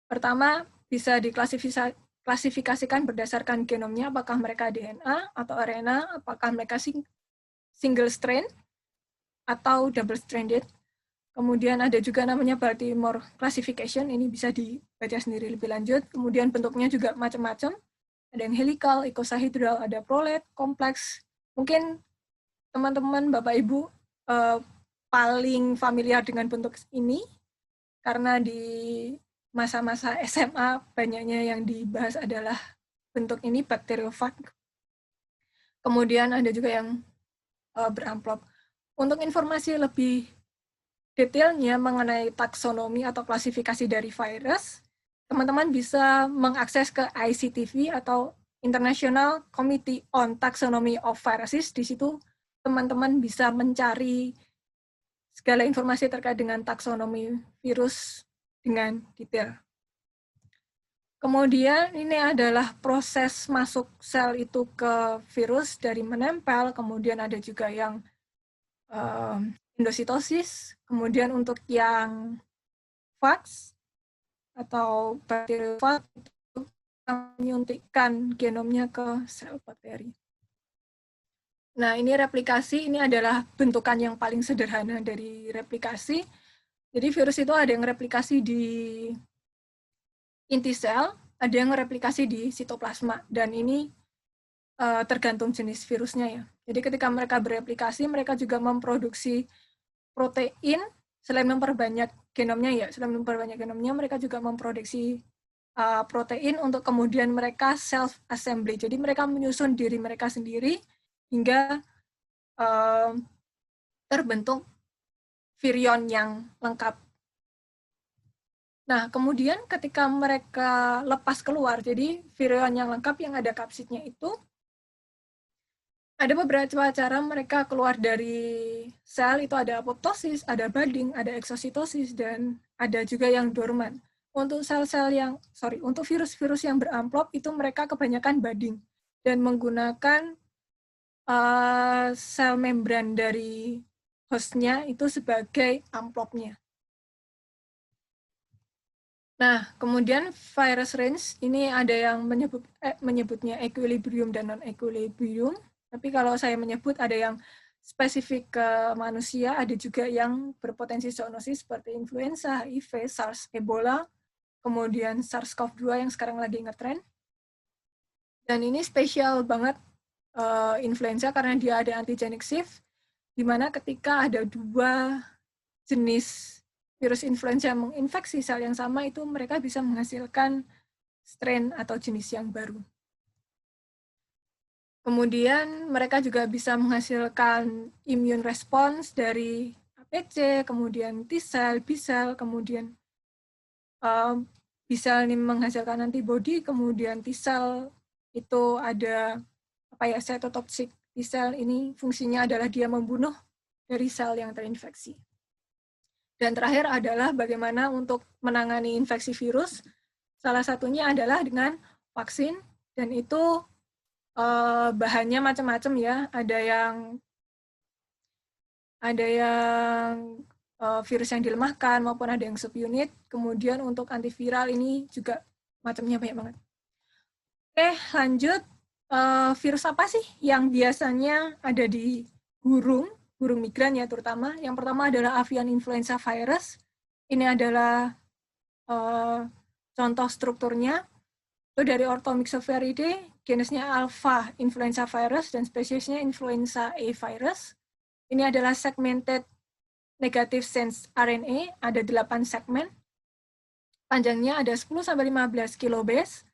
pertama bisa diklasifikasikan berdasarkan genomnya, apakah mereka DNA atau RNA, apakah mereka single strain atau double stranded. Kemudian ada juga namanya Baltimore classification, ini bisa dibaca sendiri lebih lanjut. Kemudian bentuknya juga macam-macam. Ada yang helical, icosahedral, ada prolet, kompleks. Mungkin teman-teman, Bapak Ibu paling familiar dengan bentuk ini karena di masa-masa SMA banyaknya yang dibahas adalah bentuk ini, bakteriofag. Kemudian ada juga yang beramplop. Untuk informasi lebih detailnya mengenai taksonomi atau klasifikasi dari virus, teman-teman bisa mengakses ke ICTV atau International Committee on Taxonomy of Viruses. Di situ teman-teman bisa mencari segala informasi terkait dengan taksonomi virus dengan detail. Kemudian ini adalah proses masuk sel itu ke virus dari menempel, kemudian ada juga yang endositosis, kemudian untuk yang fags atau bakteriofag itu menyuntikkan genomnya ke sel bakteri. Nah, ini replikasi, ini adalah bentukan yang paling sederhana dari replikasi. Jadi virus itu ada yang replikasi di inti sel, ada yang replikasi di sitoplasma, dan ini tergantung jenis virusnya ya. Jadi ketika mereka bereplikasi, mereka juga memproduksi protein, selain memperbanyak genomnya, mereka juga memproduksi protein untuk kemudian mereka self-assembly. Jadi mereka menyusun diri mereka sendiri hingga terbentuk virion yang lengkap. Nah, kemudian ketika mereka lepas keluar, jadi virion yang lengkap yang ada kapsidnya itu, ada beberapa cara mereka keluar dari sel, itu ada apoptosis, ada budding, ada exositosis, dan ada juga yang dorman. Untuk untuk virus-virus yang beramplop, itu mereka kebanyakan budding, dan menggunakan sel membran dari hostnya itu sebagai amplopnya. Nah, kemudian virus range, ini ada yang menyebutnya equilibrium dan non-equilibrium. Tapi kalau saya menyebut ada yang spesifik ke manusia, ada juga yang berpotensi zoonosis seperti influenza, HIV, SARS, Ebola, kemudian SARS-CoV-2 yang sekarang lagi ngetrend. Dan ini spesial banget influenza karena dia ada antigenic shift, di mana ketika ada dua jenis virus influenza yang menginfeksi sel yang sama, itu mereka bisa menghasilkan strain atau jenis yang baru. Kemudian mereka juga bisa menghasilkan immune response dari PC, kemudian T-cell, B-cell, kemudian B-cell ini menghasilkan antibody, kemudian T-cell itu ada cytotoxic T-cell, ini fungsinya adalah dia membunuh dari sel yang terinfeksi. Dan terakhir adalah bagaimana untuk menangani infeksi virus. Salah satunya adalah dengan vaksin, dan itu bahannya macam-macam ya. Ada yang virus yang dilemahkan maupun ada yang subunit. Kemudian untuk antiviral ini juga macamnya banyak banget. Oke, lanjut. Virus apa sih yang biasanya ada di burung migran ya terutama. Yang pertama adalah avian influenza virus. Ini adalah contoh strukturnya. Itu dari Orthomyxoviridae, jenisnya alpha influenza virus dan spesiesnya influenza A virus. Ini adalah segmented negative sense RNA, ada 8 segmen. Panjangnya ada 10-15 kilobase.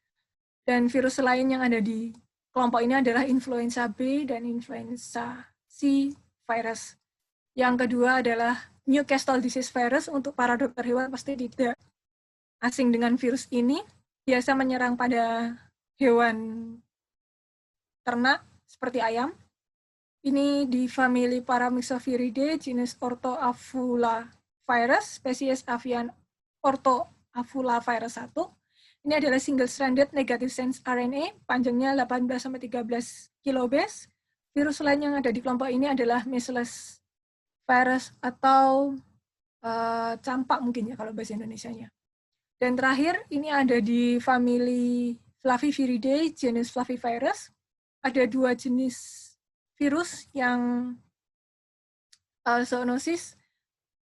Dan virus lain yang ada di kelompok ini adalah influenza B dan influenza C virus. Yang kedua adalah Newcastle disease virus. Untuk para dokter hewan pasti tidak asing dengan virus ini. Biasa menyerang pada hewan ternak seperti ayam. Ini di famili Paramyxoviridae, jenis Orthoaphula virus, spesies avian Orthoaphula virus 1. Ini adalah single-stranded negative sense RNA, panjangnya 18-13 kilobase. Virus lain yang ada di kelompok ini adalah Measles virus atau campak mungkin ya kalau bahasa Indonesianya. Dan terakhir, ini ada di famili Flaviviridae, jenis Flavivirus. Ada 2 jenis virus yang zoonosis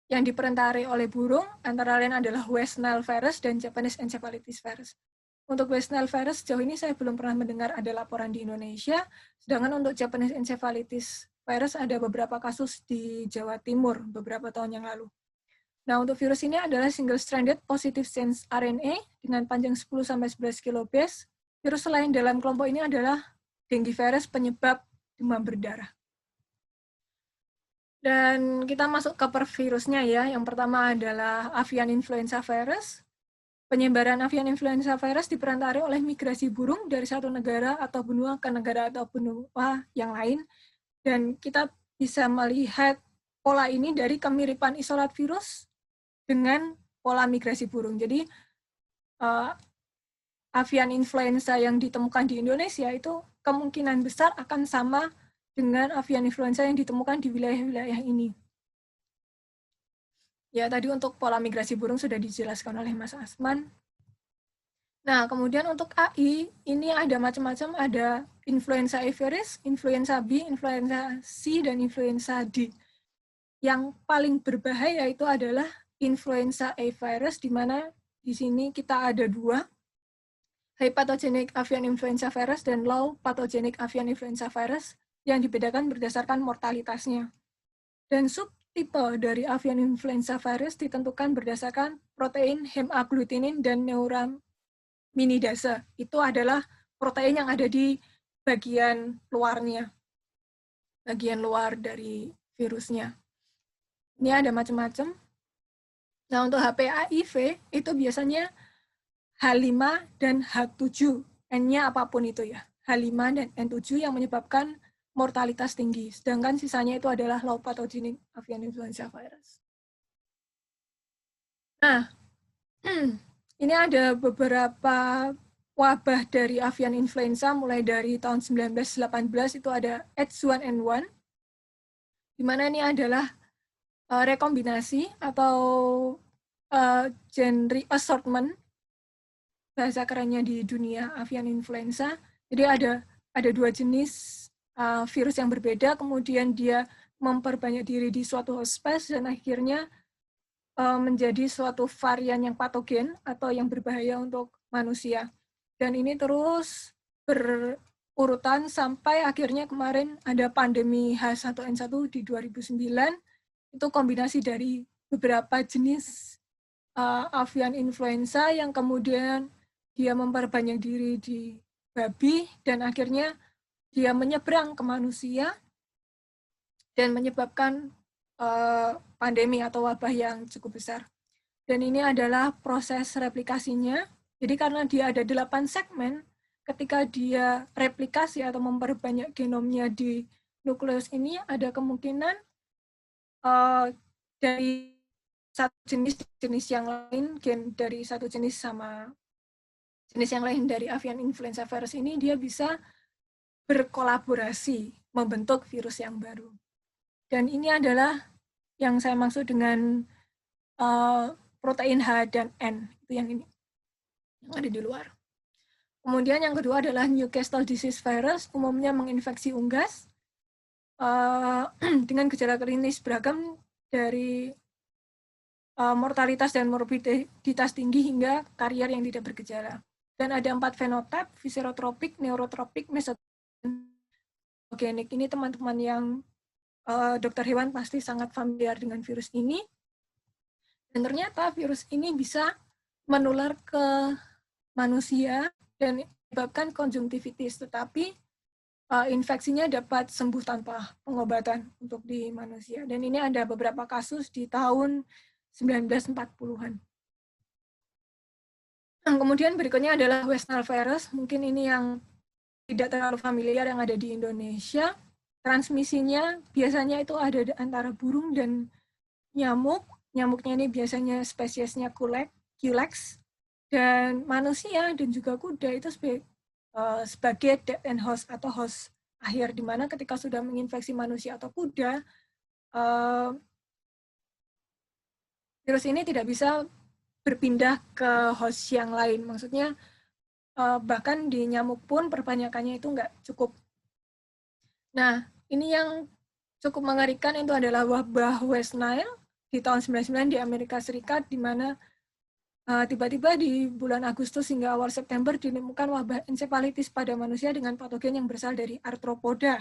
yang diperentari oleh burung, antara lain adalah West Nile virus dan Japanese encephalitis virus. Untuk West Nile virus, sejauh ini saya belum pernah mendengar ada laporan di Indonesia, sedangkan untuk Japanese encephalitis virus ada beberapa kasus di Jawa Timur beberapa tahun yang lalu. Nah, untuk virus ini adalah single-stranded positive sense RNA dengan panjang 10-11 kilobase. Virus lain dalam kelompok ini adalah dengue virus penyebab demam berdarah. Dan kita masuk ke per virusnya ya. Yang pertama adalah avian influenza virus. Penyebaran avian influenza virus diperantari oleh migrasi burung dari satu negara atau benua ke negara atau benua yang lain. Dan kita bisa melihat pola ini dari kemiripan isolat virus dengan pola migrasi burung. Jadi, avian influenza yang ditemukan di Indonesia itu kemungkinan besar akan sama dengan avian influenza yang ditemukan di wilayah-wilayah ini. Ya, tadi untuk pola migrasi burung sudah dijelaskan oleh Mas Asman. Nah, kemudian untuk AI, ini ada macam-macam, ada influenza A virus, influenza B, influenza C, dan influenza D. Yang paling berbahaya itu adalah influenza A virus, di mana di sini kita ada 2, high pathogenic avian influenza virus dan low pathogenic avian influenza virus, yang dibedakan berdasarkan mortalitasnya. Dan subtipe dari avian influenza virus ditentukan berdasarkan protein hemagglutinins dan neuraminidase. Itu adalah protein yang ada di bagian luarnya, bagian luar dari virusnya. Ini ada macam-macam. Nah, untuk HPAIV itu biasanya H5 dan H7, N-nya apapun itu ya. H5 dan N7 yang menyebabkan mortalitas tinggi, sedangkan sisanya itu adalah low pathogenic avian influenza virus. Nah, ini ada beberapa wabah dari avian influenza mulai dari tahun 1918, itu ada H1N1, di mana ini adalah rekombinasi atau genre assortment, bahasa kerennya di dunia avian influenza. Jadi ada 2 jenis virus yang berbeda, kemudian dia memperbanyak diri di suatu host species dan akhirnya menjadi suatu varian yang patogen atau yang berbahaya untuk manusia. Dan ini terus berurutan sampai akhirnya kemarin ada pandemi H1N1 di 2009. Itu kombinasi dari beberapa jenis avian influenza yang kemudian dia memperbanyak diri di babi dan akhirnya dia menyeberang ke manusia dan menyebabkan pandemi atau wabah yang cukup besar. Dan ini adalah proses replikasinya. Jadi karena dia ada 8 segmen, ketika dia replikasi atau memperbanyak genomnya di nukleus ini, ada kemungkinan dari satu jenis yang lain, gen dari satu jenis sama jenis yang lain dari avian influenza virus ini, dia bisa berkolaborasi membentuk virus yang baru. Dan ini adalah yang saya maksud dengan protein H dan N, itu yang ini, yang ada di luar. Kemudian yang kedua adalah Newcastle disease virus, umumnya menginfeksi unggas dengan gejala klinis beragam dari mortalitas dan morbiditas tinggi hingga karier yang tidak bergejala. Dan ada 4 fenotip, viserotropik, neurotropik, mesogenik. Ini teman-teman yang dokter hewan pasti sangat familiar dengan virus ini. Dan ternyata virus ini bisa menular ke manusia dan menyebabkan konjungtivitis, tetapi infeksinya dapat sembuh tanpa pengobatan untuk di manusia. Dan ini ada beberapa kasus di tahun 1940-an. Kemudian berikutnya adalah West Nile virus. Mungkin ini yang tidak terlalu familiar yang ada di Indonesia. Transmisinya biasanya itu ada antara burung dan nyamuk. Nyamuknya ini biasanya spesiesnya Culex. Dan manusia dan juga kuda itu sebagai dead end host atau host akhir, di mana ketika sudah menginfeksi manusia atau kuda, virus ini tidak bisa berpindah ke host yang lain. Maksudnya bahkan di nyamuk pun perbanyakannya itu nggak cukup. Nah, ini yang cukup mengerikan itu adalah wabah West Nile di tahun 1999 di Amerika Serikat, di mana tiba-tiba di bulan Agustus hingga awal September ditemukan wabah encephalitis pada manusia dengan patogen yang berasal dari arthropoda.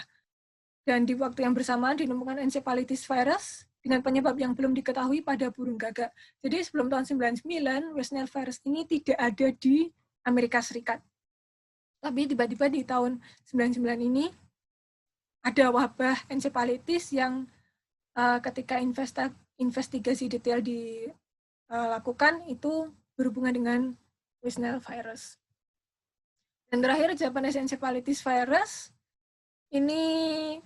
Dan di waktu yang bersamaan ditemukan encephalitis virus dengan penyebab yang belum diketahui pada burung gagak. Jadi sebelum tahun 99, West Nile virus ini tidak ada di Amerika Serikat. Tapi tiba-tiba di tahun 99 ini ada wabah encephalitis yang ketika investigasi detail dilakukan itu berhubungan dengan West Nile virus. Dan terakhir Japanese encephalitis virus ini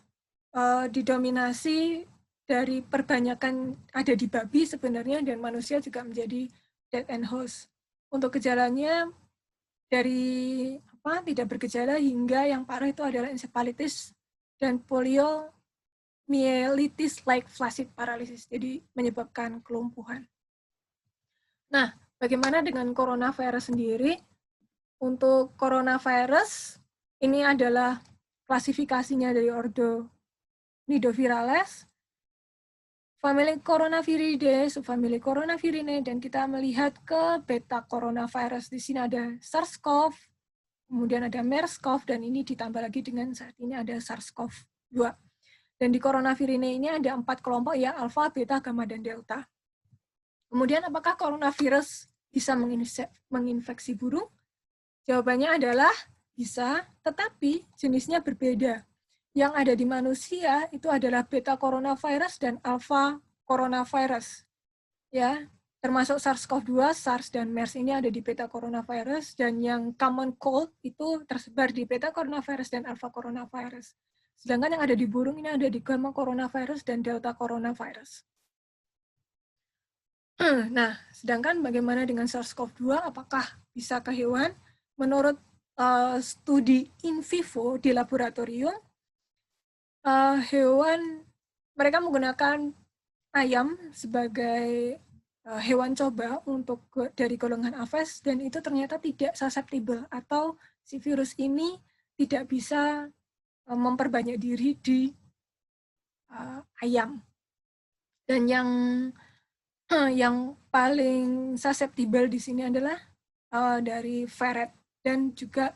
didominasi dari perbanyakan ada di babi sebenarnya, dan manusia juga menjadi dead end host. Untuk gejalanya dari tidak bergejala hingga yang parah itu adalah encephalitis dan poliomyelitis like flaccid paralysis, jadi menyebabkan kelumpuhan. Nah, bagaimana dengan coronavirus sendiri? Untuk coronavirus ini adalah klasifikasinya dari ordo Nidovirales, famili Coronaviridae, subfamili Coronavirinae, dan kita melihat ke beta coronavirus. Di sini ada SARS-CoV, kemudian ada MERS-CoV, dan ini ditambah lagi dengan saat ini ada SARS-CoV-2. Dan di Coronavirinae ini ada 4 kelompok ya, alfa, beta, gamma, dan delta. Kemudian apakah coronavirus bisa menginfeksi burung? Jawabannya adalah bisa, tetapi jenisnya berbeda. Yang ada di manusia itu adalah beta coronavirus dan alpha coronavirus. Ya, termasuk SARS-CoV-2, SARS dan MERS ini ada di beta coronavirus, dan yang common cold itu tersebar di beta coronavirus dan alpha coronavirus. Sedangkan yang ada di burung ini ada di gamma coronavirus dan delta coronavirus. Nah, sedangkan bagaimana dengan SARS-CoV-2, apakah bisa ke hewan? Menurut studi in vivo di laboratorium, hewan, mereka menggunakan ayam sebagai hewan coba untuk dari golongan Aves, dan itu ternyata tidak susceptible atau si virus ini tidak bisa memperbanyak diri di ayam. Dan yang paling susceptible di sini adalah dari ferret dan juga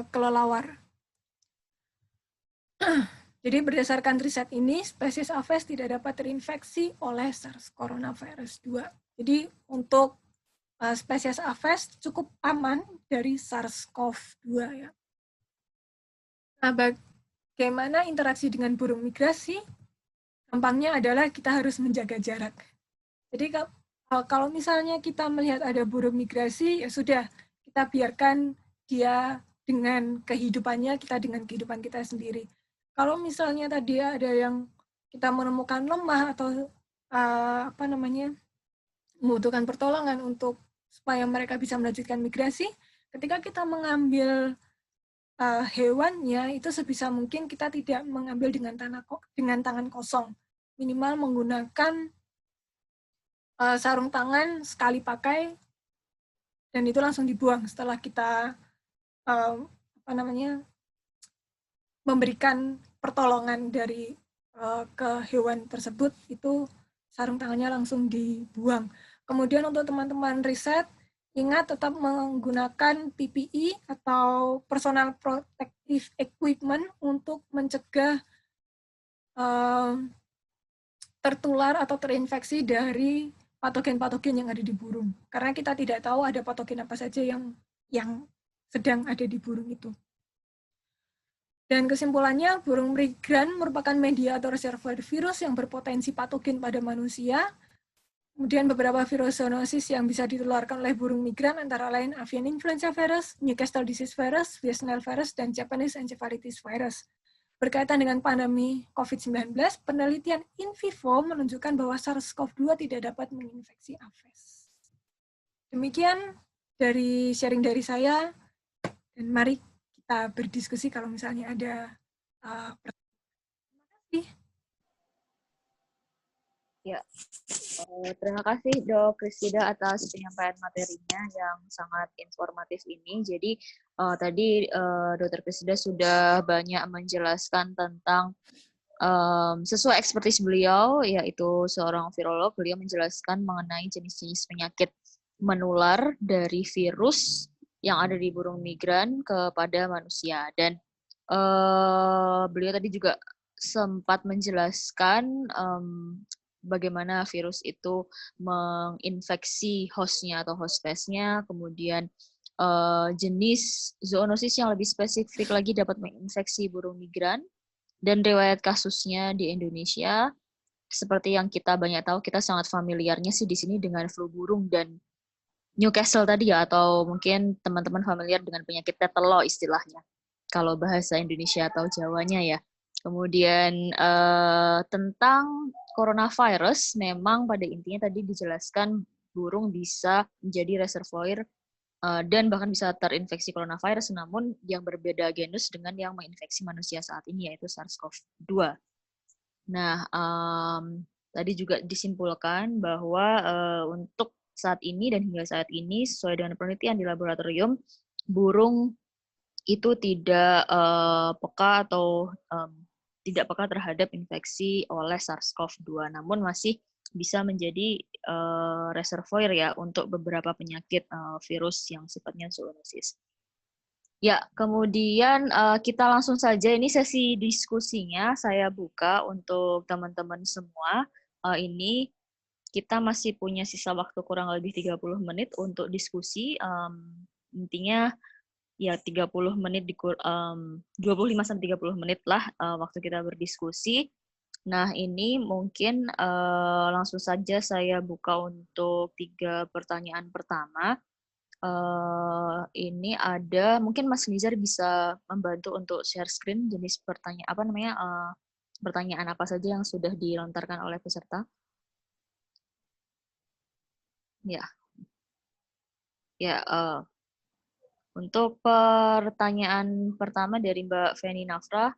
kelelawar. Jadi berdasarkan riset ini, spesies Aves tidak dapat terinfeksi oleh SARS coronavirus 2. Jadi untuk spesies Aves cukup aman dari SARS-CoV-2 ya. Nah, bagaimana interaksi dengan burung migrasi? gampangnya adalah kita harus menjaga jarak. Jadi kalau misalnya kita melihat ada burung migrasi, ya sudah, kita biarkan dia dengan kehidupannya, kita dengan kehidupan kita sendiri. Kalau misalnya tadi ada yang kita menemukan lemah atau membutuhkan pertolongan untuk supaya mereka bisa melanjutkan migrasi, ketika kita mengambil hewannya, itu sebisa mungkin kita tidak mengambil dengan tangan kosong. Minimal menggunakan sarung tangan sekali pakai, dan itu langsung dibuang setelah kita memberikan pertolongan dari ke hewan tersebut, itu sarung tangannya langsung dibuang. Kemudian untuk teman-teman riset, ingat tetap menggunakan PPE atau personal protective equipment untuk mencegah tertular atau terinfeksi dari patogen-patogen yang ada di burung. Karena kita tidak tahu ada patogen apa saja yang sedang ada di burung itu. Dan kesimpulannya, burung migran merupakan media atau reservoir virus yang berpotensi patogen pada manusia. Kemudian beberapa virus zoonosis yang bisa ditularkan oleh burung migran antara lain avian influenza virus, Newcastle disease virus, West Nile virus, dan Japanese encephalitis virus. Berkaitan dengan pandemi COVID-19, penelitian in vivo menunjukkan bahwa SARS-CoV-2 tidak dapat menginfeksi aves. Demikian dari sharing dari saya, dan mari kita berdiskusi kalau misalnya ada pertanyaan. Terima kasih. Ya, terima kasih Dok Kristida atas penyampaian materinya yang sangat informatif ini. Jadi tadi Dr. Kristida sudah banyak menjelaskan tentang sesuai ekspertis beliau, yaitu seorang virolog. Beliau menjelaskan mengenai jenis-jenis penyakit menular dari virus yang ada di burung migran kepada manusia. Dan beliau tadi juga sempat menjelaskan bagaimana virus itu menginfeksi hostnya atau host spesiesnya, kemudian jenis zoonosis yang lebih spesifik lagi dapat menginfeksi burung migran, dan riwayat kasusnya di Indonesia. Seperti yang kita banyak tahu, kita sangat familiarnya sih di sini dengan flu burung dan Newcastle tadi ya, atau mungkin teman-teman familiar dengan penyakit tetelo istilahnya, kalau bahasa Indonesia atau Jawanya ya. Kemudian tentang coronavirus, memang pada intinya tadi dijelaskan burung bisa menjadi reservoir dan bahkan bisa terinfeksi coronavirus, namun yang berbeda genus dengan yang menginfeksi manusia saat ini, yaitu SARS-CoV-2. Nah, tadi juga disimpulkan bahwa untuk saat ini dan hingga saat ini, sesuai dengan penelitian di laboratorium, burung itu tidak peka atau tidak peka terhadap infeksi oleh SARS-CoV-2, namun masih bisa menjadi reservoir ya untuk beberapa penyakit virus yang sifatnya zoonosis. Ya, kemudian kita langsung saja, ini sesi diskusinya saya buka untuk teman-teman semua. Ini kita masih punya sisa waktu kurang lebih 30 menit untuk diskusi. Intinya ya 30 menit 25-30 menit lah waktu kita berdiskusi. Nah, ini mungkin langsung saja saya buka untuk 3 pertanyaan pertama. Ini ada, mungkin Mas Nizar bisa membantu untuk share screen jenis pertanyaan apa saja yang sudah dilontarkan oleh peserta. Ya. Ya, untuk pertanyaan pertama dari Mbak Feni Nafra,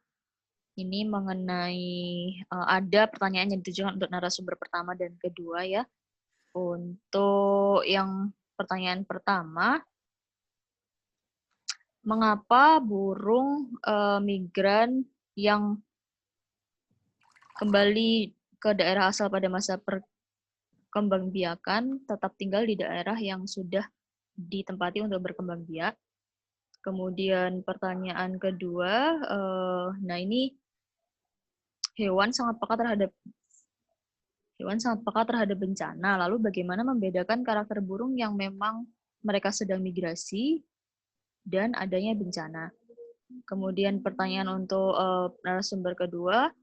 ini mengenai ada pertanyaan yang ditujukan untuk narasumber pertama dan kedua ya. Untuk yang pertanyaan pertama, mengapa burung migran yang kembali ke daerah asal pada masa perkembangbiakan tetap tinggal di daerah yang sudah ditempati untuk berkembang biak? Kemudian pertanyaan kedua, nah ini hewan sangat peka terhadap bencana. Lalu bagaimana membedakan karakter burung yang memang mereka sedang migrasi dan adanya bencana? Kemudian pertanyaan untuk narasumber kedua,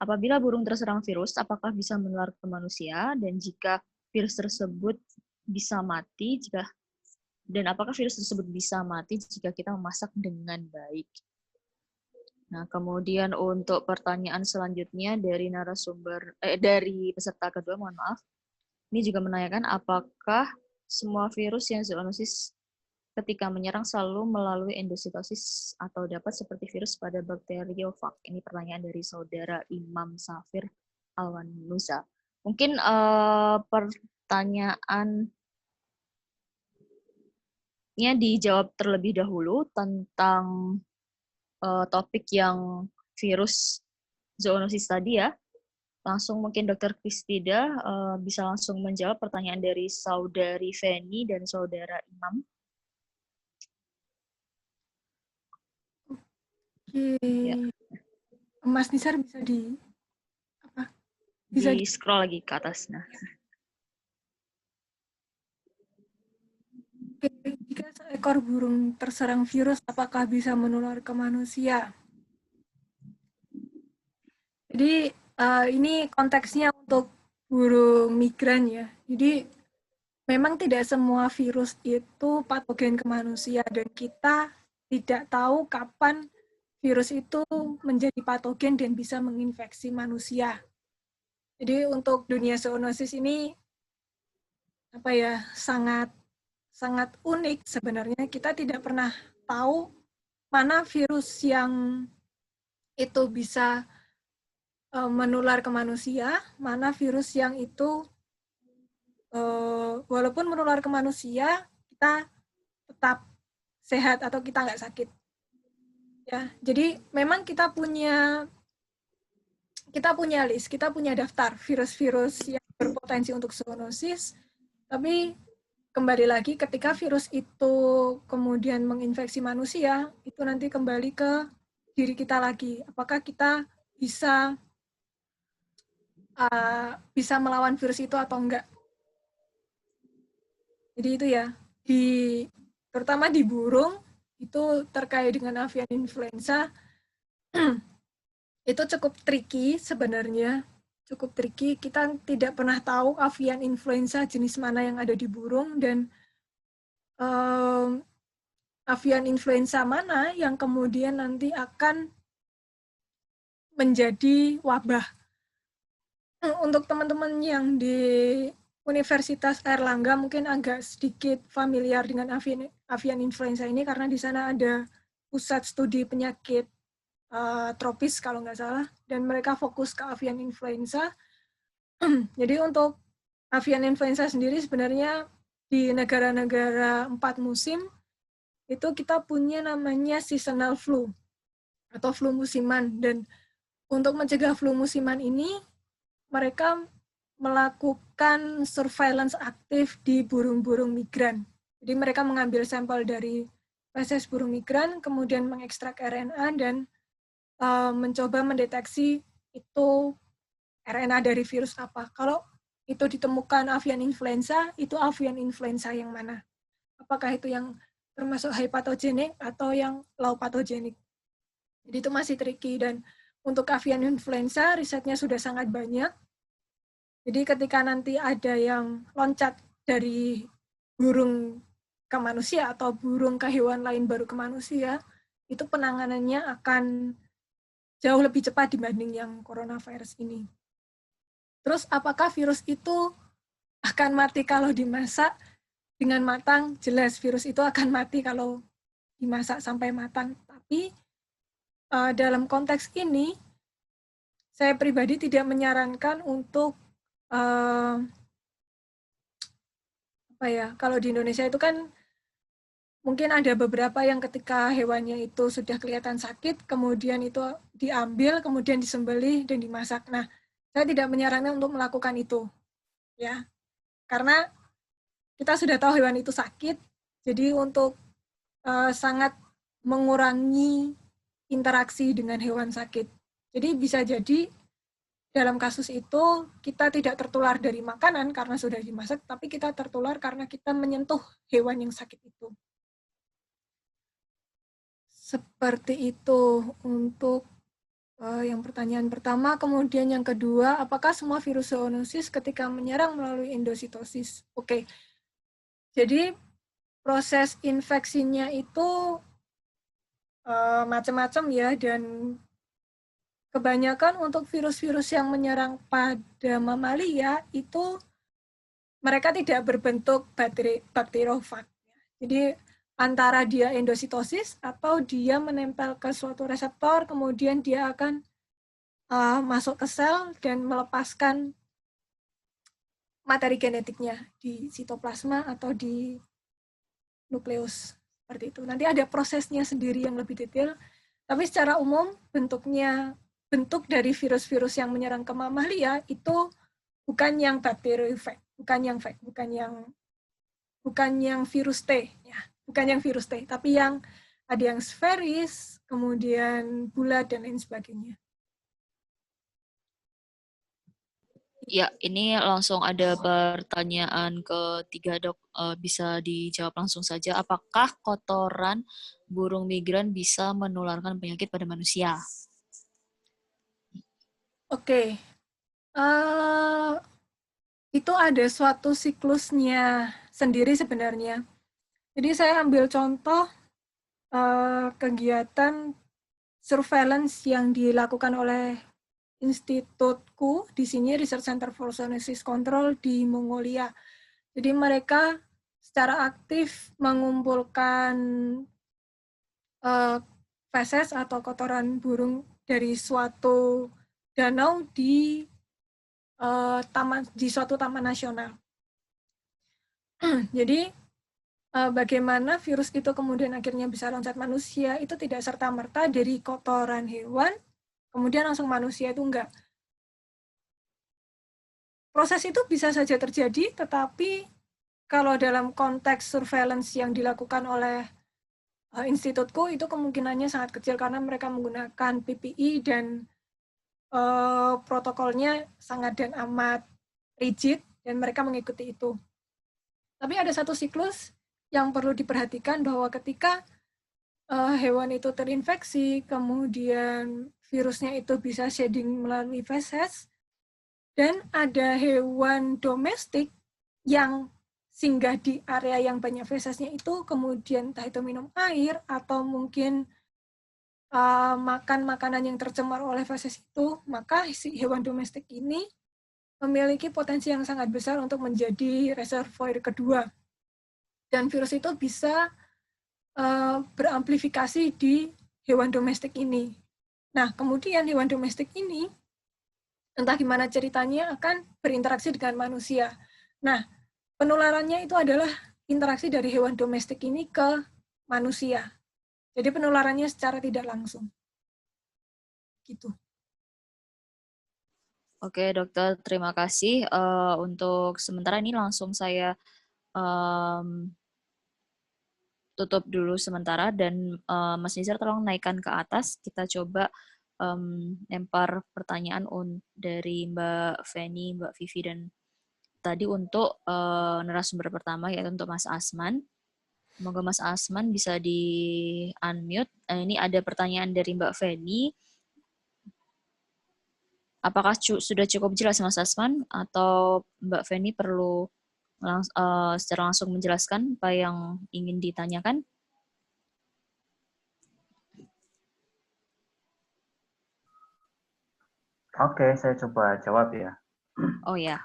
Apabila burung terserang virus, apakah bisa menular ke manusia? Dan jika virus tersebut bisa mati, apakah virus tersebut bisa mati jika kita memasak dengan baik? Nah, kemudian untuk pertanyaan selanjutnya dari dari peserta kedua, mohon maaf. Ini juga menanyakan apakah semua virus yang zoonosis ketika menyerang selalu melalui endositosis atau dapat seperti virus pada bakteriofag? Ini pertanyaan dari saudara Imam Safir Alwanusa. Mungkin pertanyaannya dijawab terlebih dahulu tentang topik yang virus zoonosis tadi ya. Langsung mungkin Dr. Kristida bisa langsung menjawab pertanyaan dari saudari Feni dan saudara Imam. Ya. Mas Nisar bisa di scroll lagi ke atas. Nah. Jika seekor burung terserang virus, apakah bisa menular ke manusia? Jadi ini konteksnya untuk burung migran ya. Jadi memang tidak semua virus itu patogen ke manusia dan kita tidak tahu kapan virus itu menjadi patogen dan bisa menginfeksi manusia. Jadi untuk dunia zoonosis ini sangat unik sebenarnya. Kita tidak pernah tahu mana virus yang itu bisa menular ke manusia, mana virus yang itu walaupun menular ke manusia kita tetap sehat atau kita nggak sakit. Ya, jadi memang kita punya list, kita punya daftar virus-virus yang berpotensi untuk zoonosis, tapi kembali lagi ketika virus itu kemudian menginfeksi manusia, itu nanti kembali ke diri kita lagi. Apakah kita bisa melawan virus itu atau enggak? Jadi itu ya, terutama di burung, itu terkait dengan avian influenza, itu cukup tricky sebenarnya, cukup tricky. Kita tidak pernah tahu avian influenza jenis mana yang ada di burung, dan avian influenza mana yang kemudian nanti akan menjadi wabah. Untuk teman-teman yang di Universitas Airlangga mungkin agak sedikit familiar dengan avian influenza ini karena di sana ada pusat studi penyakit tropis kalau nggak salah, dan mereka fokus ke avian influenza. Jadi untuk avian influenza sendiri sebenarnya di negara-negara 4 musim itu kita punya namanya seasonal flu atau flu musiman, dan untuk mencegah flu musiman ini mereka melakukan surveillance aktif di burung-burung migran. Jadi mereka mengambil sampel dari feses burung migran, kemudian mengekstrak RNA dan mencoba mendeteksi itu RNA dari virus apa. Kalau itu ditemukan avian influenza, itu avian influenza yang mana? Apakah itu yang termasuk high pathogenic atau yang low pathogenic? Jadi itu masih tricky, dan untuk avian influenza risetnya sudah sangat banyak. Jadi ketika nanti ada yang loncat dari burung ke manusia atau burung ke hewan lain baru ke manusia, itu penanganannya akan jauh lebih cepat dibanding yang coronavirus ini. Terus apakah virus itu akan mati kalau dimasak dengan matang? Jelas virus itu akan mati kalau dimasak sampai matang. Tapi dalam konteks ini, saya pribadi tidak menyarankan untuk kalau di Indonesia itu kan mungkin ada beberapa yang ketika hewannya itu sudah kelihatan sakit, kemudian itu diambil, kemudian disembelih dan dimasak. Nah, saya tidak menyarankan untuk melakukan itu, ya, karena kita sudah tahu hewan itu sakit, jadi untuk sangat mengurangi interaksi dengan hewan sakit. Jadi bisa jadi dalam kasus itu kita tidak tertular dari makanan karena sudah dimasak, tapi kita tertular karena kita menyentuh hewan yang sakit itu. Seperti itu untuk Yang pertanyaan pertama, kemudian yang kedua, apakah semua virus zoonosis ketika menyerang melalui endositosis? Oke, jadi proses infeksinya itu macam-macam ya, dan kebanyakan untuk virus-virus yang menyerang pada mamalia itu mereka tidak berbentuk bakteriofag. Jadi antara dia endositosis atau dia menempel ke suatu reseptor, kemudian dia akan masuk ke sel dan melepaskan materi genetiknya di sitoplasma atau di nukleus. Seperti itu. Nanti ada prosesnya sendiri yang lebih detail, tapi secara umum bentuk dari virus-virus yang menyerang ke mamalia itu bukan yang bakteriophag, bukan yang virus T, ya, bukan yang virus T, tapi yang ada yang sferis, kemudian bulat dan lain sebagainya. Ya, ini langsung ada pertanyaan ketiga, Dok. Bisa dijawab langsung saja. Apakah kotoran burung migran bisa menularkan penyakit pada manusia? Oke. Itu ada suatu siklusnya sendiri sebenarnya. Jadi saya ambil contoh kegiatan surveillance yang dilakukan oleh institutku di sini, Research Center for Zoonosis Control di Mongolia. Jadi mereka secara aktif mengumpulkan feses atau kotoran burung dari suatu danau di suatu taman nasional. Jadi bagaimana virus itu kemudian akhirnya bisa loncat manusia itu tidak serta-merta dari kotoran hewan, kemudian langsung manusia, itu enggak. Proses itu bisa saja terjadi, tetapi kalau dalam konteks surveillance yang dilakukan oleh institutku, itu kemungkinannya sangat kecil karena mereka menggunakan PPE dan protokolnya sangat dan amat rigid, dan mereka mengikuti itu. Tapi ada satu siklus yang perlu diperhatikan, bahwa ketika hewan itu terinfeksi, kemudian virusnya itu bisa shedding melalui feses, dan ada hewan domestik yang singgah di area yang banyak fesesnya itu, kemudian entah itu minum air, atau mungkin makan makanan yang tercemar oleh feses itu, maka si hewan domestik ini memiliki potensi yang sangat besar untuk menjadi reservoir kedua. Dan virus itu bisa beramplifikasi di hewan domestik ini. Nah, kemudian hewan domestik ini, entah gimana ceritanya, akan berinteraksi dengan manusia. Nah, penularannya itu adalah interaksi dari hewan domestik ini ke manusia. Jadi penularannya secara tidak langsung. Gitu. Oke, Dokter, terima kasih. Untuk sementara ini langsung saya tutup dulu sementara, dan Mas Nizar tolong naikkan ke atas. Kita coba lempar pertanyaan dari Mbak Feni, Mbak Vivi, dan tadi untuk narasumber pertama, yaitu untuk Mas Asman. Semoga Mas Asman bisa di-unmute. Ini ada pertanyaan dari Mbak Feni. Apakah sudah cukup jelas Mas Asman, atau Mbak Feni perlu secara langsung menjelaskan apa yang ingin ditanyakan? Oke, saya coba jawab ya. Oh ya,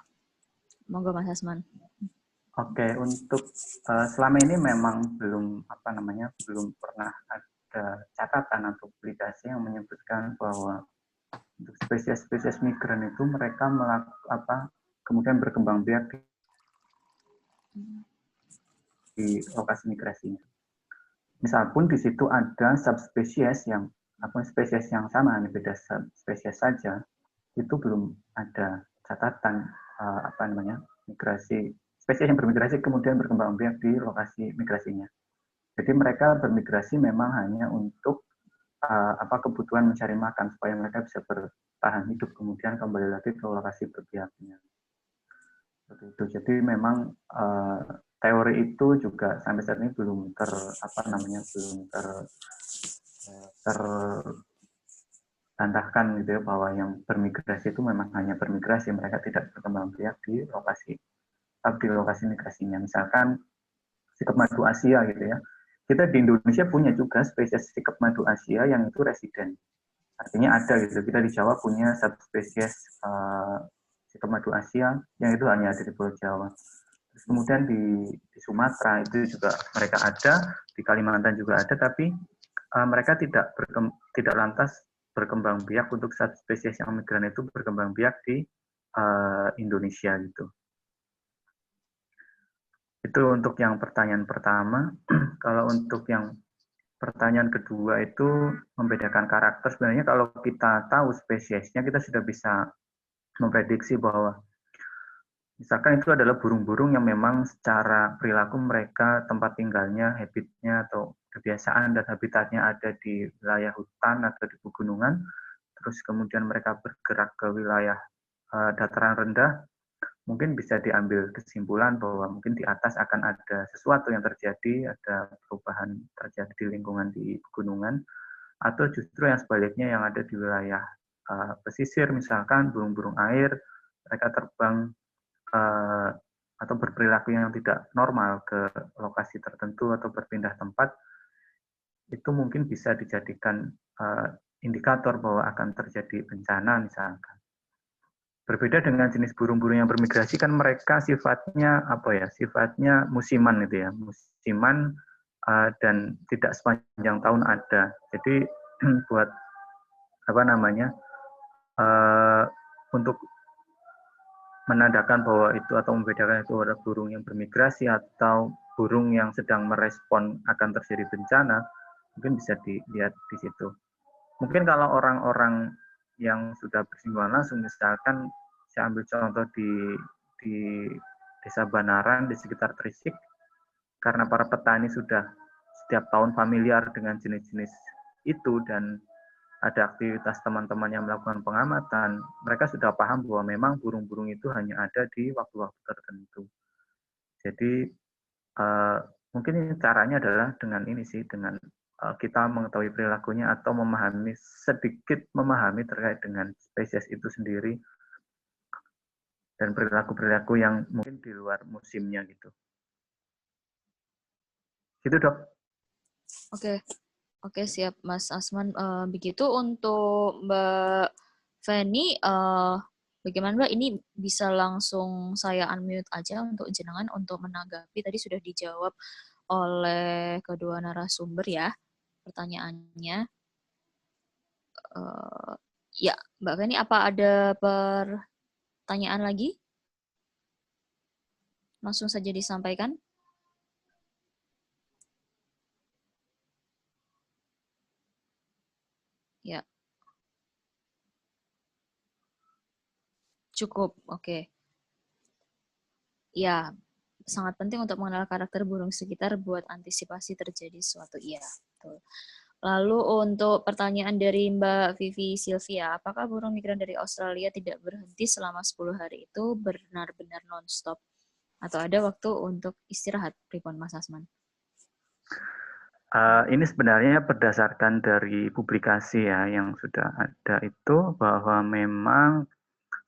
monggo Mas Asman. Oke, untuk selama ini memang belum pernah ada catatan atau publikasi yang menyebutkan bahwa untuk spesies-spesies migran itu mereka kemudian berkembang biak di lokasi migrasinya. Misal pun di situ ada subspesies yang spesies yang sama, beda subspesies saja, itu belum ada catatan migrasi spesies yang bermigrasi kemudian berkembang biak di lokasi migrasinya. Jadi mereka bermigrasi memang hanya untuk kebutuhan mencari makan supaya mereka bisa bertahan hidup, kemudian kembali lagi ke lokasi berbiaknya. Jadi memang teori itu juga sampai saat ini belum bantahkan gitu ya, bahwa yang bermigrasi itu memang hanya bermigrasi, mereka tidak berkembang biak di lokasi migrasinya. Misalkan sikap madu Asia gitu ya. Kita di Indonesia punya juga spesies sikap madu Asia yang itu residen. Artinya ada gitu. Kita di Jawa punya satu spesies sikap madu Asia yang itu hanya ada di Pulau Jawa. Terus kemudian di Sumatera itu juga mereka ada, di Kalimantan juga ada, tapi mereka tidak lantas berkembang biak untuk satu spesies yang migran itu berkembang biak di Indonesia gitu. Itu untuk yang pertanyaan pertama. Kalau untuk yang pertanyaan kedua itu membedakan karakter, sebenarnya kalau kita tahu spesiesnya, kita sudah bisa memprediksi bahwa misalkan itu adalah burung-burung yang memang secara perilaku mereka, tempat tinggalnya, habitnya atau kebiasaan dan habitatnya ada di wilayah hutan atau di pegunungan, terus kemudian mereka bergerak ke wilayah dataran rendah, mungkin bisa diambil kesimpulan bahwa mungkin di atas akan ada sesuatu yang terjadi, ada perubahan terjadi di lingkungan di pegunungan, atau justru yang sebaliknya yang ada di wilayah pesisir, misalkan burung-burung air, mereka terbang atau berperilaku yang tidak normal ke lokasi tertentu atau berpindah tempat, itu mungkin bisa dijadikan indikator bahwa akan terjadi bencana misalkan. Berbeda dengan jenis burung-burung yang bermigrasi, kan mereka sifatnya apa ya? Sifatnya musiman gitu ya, musiman dan tidak sepanjang tahun ada. Jadi buat apa namanya? Untuk menandakan bahwa itu atau membedakan itu adalah burung yang bermigrasi atau burung yang sedang merespon akan terjadi bencana, mungkin bisa dilihat di situ. Mungkin kalau orang-orang yang sudah bersinggungan langsung, misalkan saya ambil contoh di Desa Banaran di sekitar Trisik, karena para petani sudah setiap tahun familiar dengan jenis-jenis itu dan ada aktivitas teman-teman yang melakukan pengamatan, mereka sudah paham bahwa memang burung-burung itu hanya ada di waktu-waktu tertentu. Jadi mungkin ini caranya adalah dengan ini sih, dengan kita mengetahui perilakunya atau sedikit memahami terkait dengan spesies itu sendiri dan perilaku-perilaku yang mungkin di luar musimnya gitu. Gitu dok. Oke, siap Mas Asman. Begitu untuk Mbak Feni, bagaimana Mbak? Ini bisa langsung saya unmute aja untuk jenengan untuk menanggapi. Tadi sudah dijawab oleh kedua narasumber ya pertanyaannya. Ya, Mbak Feni, apa ada pertanyaan lagi? Langsung saja disampaikan. Ya. Cukup, oke. Ya, sangat penting untuk mengenal karakter burung sekitar buat antisipasi terjadi suatu. Iya, betul. Lalu untuk pertanyaan dari Mbak Vivi Sylvia, apakah burung migran dari Australia tidak berhenti selama 10 hari itu benar-benar non-stop? Atau ada waktu untuk istirahat, Pripon Mas Asman? Ini sebenarnya berdasarkan dari publikasi ya yang sudah ada itu, bahwa memang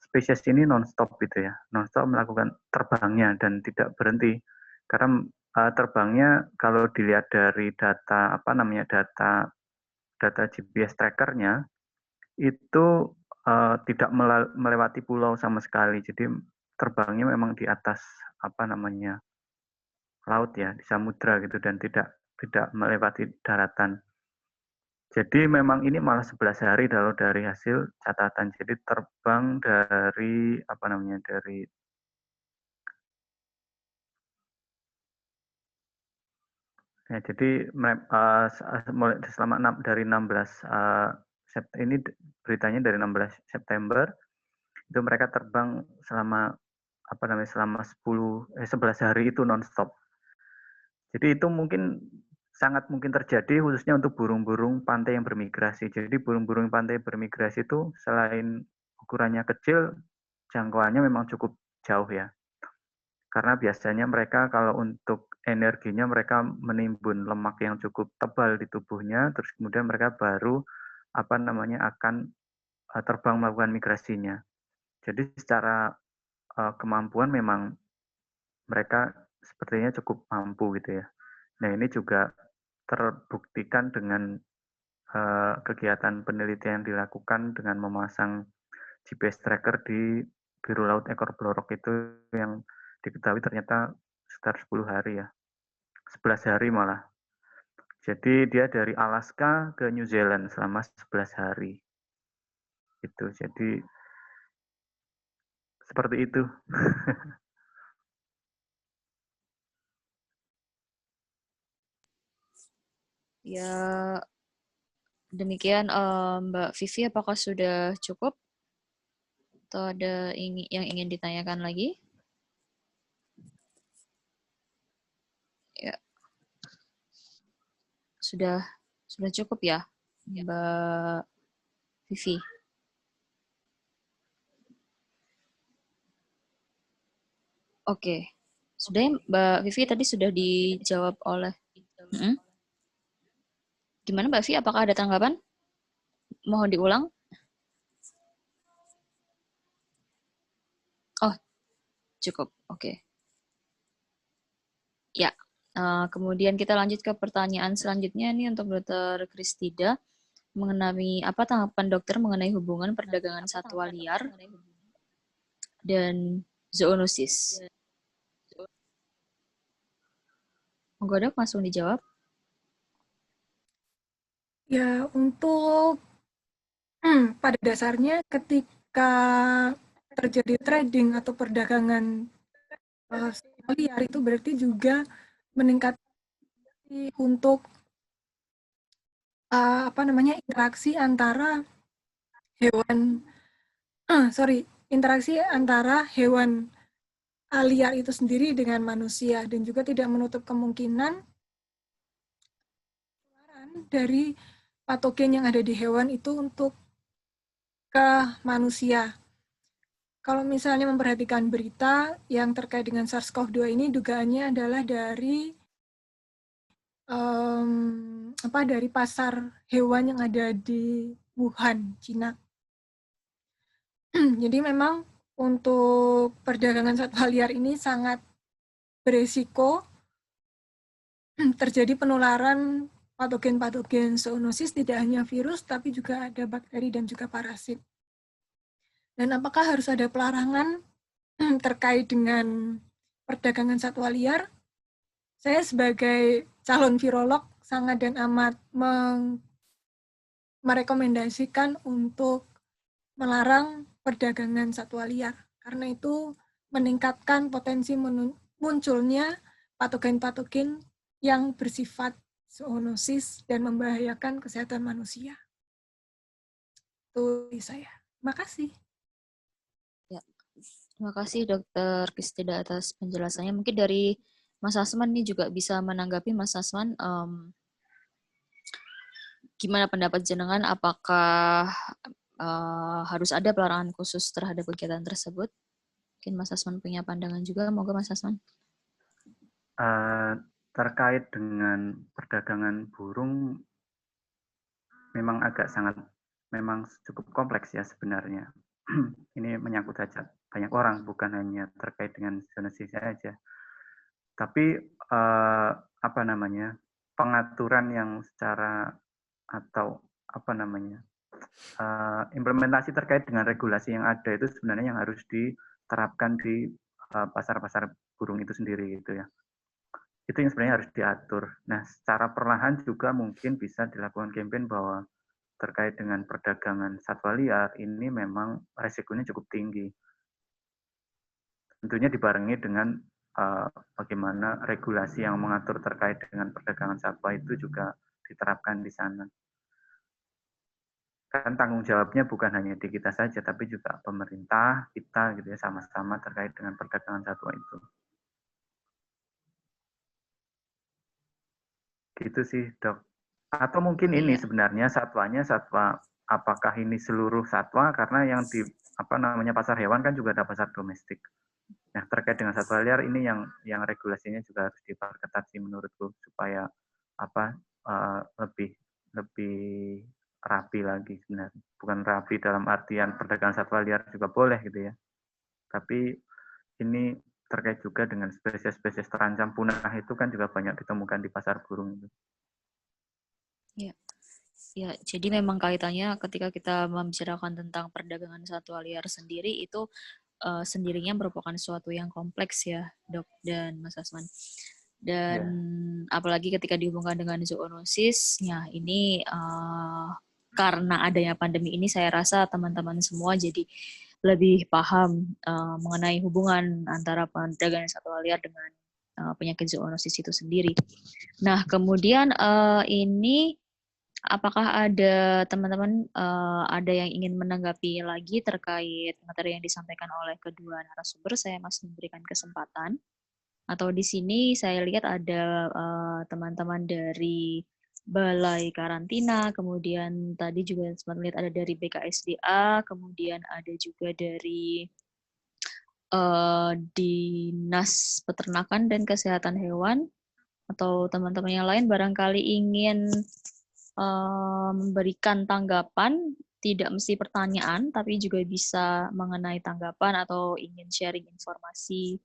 spesies ini non-stop gitu ya, non-stop melakukan terbangnya dan tidak berhenti. Karena terbangnya kalau dilihat dari data data GPS trackernya itu tidak melewati pulau sama sekali. Jadi terbangnya memang di atas laut ya, di samudra gitu, dan tidak melewati daratan. Jadi memang ini malah 11 hari dari hasil catatan. Jadi terbang dari jadi selama dari 16 ini beritanya dari 16 September itu mereka terbang selama 11 hari itu nonstop. Jadi itu sangat mungkin terjadi khususnya untuk burung-burung pantai yang bermigrasi. Jadi burung-burung pantai bermigrasi itu selain ukurannya kecil, jangkauannya memang cukup jauh ya. Karena biasanya mereka kalau untuk energinya mereka menimbun lemak yang cukup tebal di tubuhnya, terus kemudian mereka baru akan terbang melakukan migrasinya. Jadi secara kemampuan memang mereka sepertinya cukup mampu gitu ya. Nah ini juga terbuktikan dengan kegiatan penelitian yang dilakukan dengan memasang GPS tracker di biru laut ekor blorok itu yang diketahui ternyata sekitar 10 hari ya. 11 hari malah. Jadi dia dari Alaska ke New Zealand selama 11 hari. Itu. Jadi seperti itu. Ya, demikian Mbak Vivi, apakah sudah cukup? Atau ada yang ingin ditanyakan lagi? Ya, sudah cukup ya, Mbak Vivi. Oke, sudah ya, Mbak Vivi tadi sudah dijawab oleh. Gimana Mbak Vivi? Apakah ada tanggapan? Mohon diulang. Oh, cukup. Oke. Ya. Kemudian kita lanjut ke pertanyaan selanjutnya nih untuk Dr. Kristida mengenai apa tanggapan dokter mengenai hubungan perdagangan satwa liar dan zoonosis. Monggo Dok, langsung dijawab. Ya, untuk pada dasarnya ketika terjadi trading atau perdagangan satwa liar itu berarti juga meningkat untuk interaksi antara hewan interaksi antara hewan liar itu sendiri dengan manusia, dan juga tidak menutup kemungkinan dari patogen yang ada di hewan itu untuk ke manusia. Kalau misalnya memperhatikan berita yang terkait dengan SARS-CoV-2 ini, dugaannya adalah dari dari pasar hewan yang ada di Wuhan, Cina. Jadi memang untuk perdagangan satwa liar ini sangat beresiko terjadi penularan patogen-patogen zoonosis, tidak hanya virus, tapi juga ada bakteri dan juga parasit. Dan apakah harus ada pelarangan terkait dengan perdagangan satwa liar? Saya sebagai calon virolog sangat dan amat merekomendasikan untuk melarang perdagangan satwa liar, karena itu meningkatkan potensi munculnya patogen-patogen yang bersifat zoonosis dan membahayakan kesehatan manusia. Itu saya. Terima kasih. Ya. Terima kasih Dr. Kristida atas penjelasannya. Mungkin dari Mas Asman ini juga bisa menanggapi. Mas Asman, gimana pendapat jenengan? Apakah harus ada pelarangan khusus terhadap kegiatan tersebut? Mungkin Mas Asman punya pandangan juga. Moga Mas Asman. Terkait dengan perdagangan burung, memang memang cukup kompleks ya sebenarnya. Ini menyangkut hajat banyak orang, bukan hanya terkait dengan zoonosis saja. Tapi pengaturan yang secara atau implementasi terkait dengan regulasi yang ada itu sebenarnya yang harus diterapkan di pasar-pasar burung itu sendiri gitu ya. Itu yang sebenarnya harus diatur. Nah, secara perlahan juga mungkin bisa dilakukan campaign bahwa terkait dengan perdagangan satwa liar ini memang resikonya cukup tinggi. Tentunya dibarengi dengan bagaimana regulasi yang mengatur terkait dengan perdagangan satwa itu juga diterapkan di sana. Kan tanggung jawabnya bukan hanya di kita saja, tapi juga pemerintah, kita gitu ya, sama-sama terkait dengan perdagangan satwa itu. Gitu sih, Dok. Atau mungkin ini sebenarnya satwanya satwa, apakah ini seluruh satwa, karena yang di pasar hewan kan juga ada pasar domestik. Nah, terkait dengan satwa liar ini yang regulasinya juga harus diperketat sih menurutku, supaya lebih rapi lagi sebenarnya. Bukan rapi dalam artian perdagangan satwa liar juga boleh gitu ya. Tapi ini terkait juga dengan spesies-spesies terancam punah itu kan juga banyak ditemukan di pasar burung itu. Ya. Ya, jadi memang kaitannya ketika kita membicarakan tentang perdagangan satwa liar sendiri itu sendirinya merupakan sesuatu yang kompleks ya, Dok dan Mas Asman. Dan apalagi ketika dihubungkan dengan zoonosis, ya ini karena adanya pandemi ini saya rasa teman-teman semua jadi lebih paham mengenai hubungan antara perdagangan satwa liar dengan penyakit zoonosis itu sendiri. Nah, kemudian ini apakah ada teman-teman ada yang ingin menanggapi lagi terkait materi yang disampaikan oleh kedua narasumber? Saya masih memberikan kesempatan. Atau di sini saya lihat ada teman-teman dari Balai Karantina, kemudian tadi juga sempat lihat ada dari BKSDA, kemudian ada juga dari Dinas Peternakan dan Kesehatan Hewan, atau teman-teman yang lain barangkali ingin memberikan tanggapan, tidak mesti pertanyaan, tapi juga bisa mengenai tanggapan atau ingin sharing informasi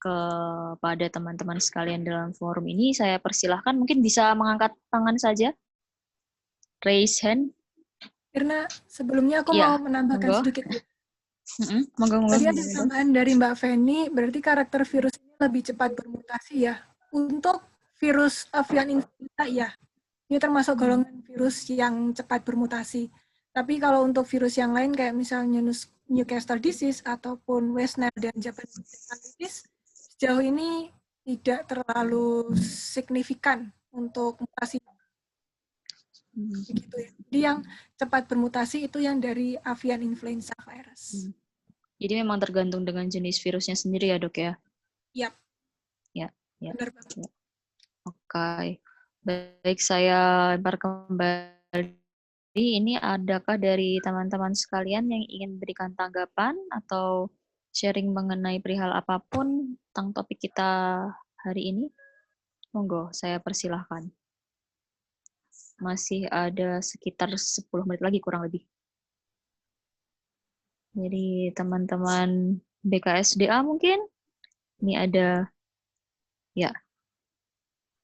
kepada teman-teman sekalian dalam forum ini. Saya persilahkan, mungkin bisa mengangkat tangan saja, raise hand. Karena sebelumnya aku Ya, mau menambahkan monggo. sedikit. Monggo. Tadi ada tambahan dari Mbak Feni, berarti karakter virus ini lebih cepat bermutasi ya. Untuk virus avian influenza ya, ini termasuk golongan virus yang cepat bermutasi. Tapi kalau untuk virus yang lain kayak misalnya Newcastle disease ataupun West Nile dan Japanese encephalitis, sejauh ini tidak terlalu signifikan untuk mutasi. Begitu ya. Jadi yang cepat bermutasi itu yang dari avian influenza virus. Jadi memang tergantung dengan jenis virusnya sendiri ya, Dok ya? Yap. Ya. Benar banget. Ya. Oke. Baik, saya lempar kembali. Ini adakah dari teman-teman sekalian yang ingin berikan tanggapan atau sharing mengenai perihal apapun tentang topik kita hari ini? Monggo, saya persilahkan. Masih ada sekitar 10 menit lagi kurang lebih. Jadi teman-teman BKSDA mungkin? Ini ada, ya.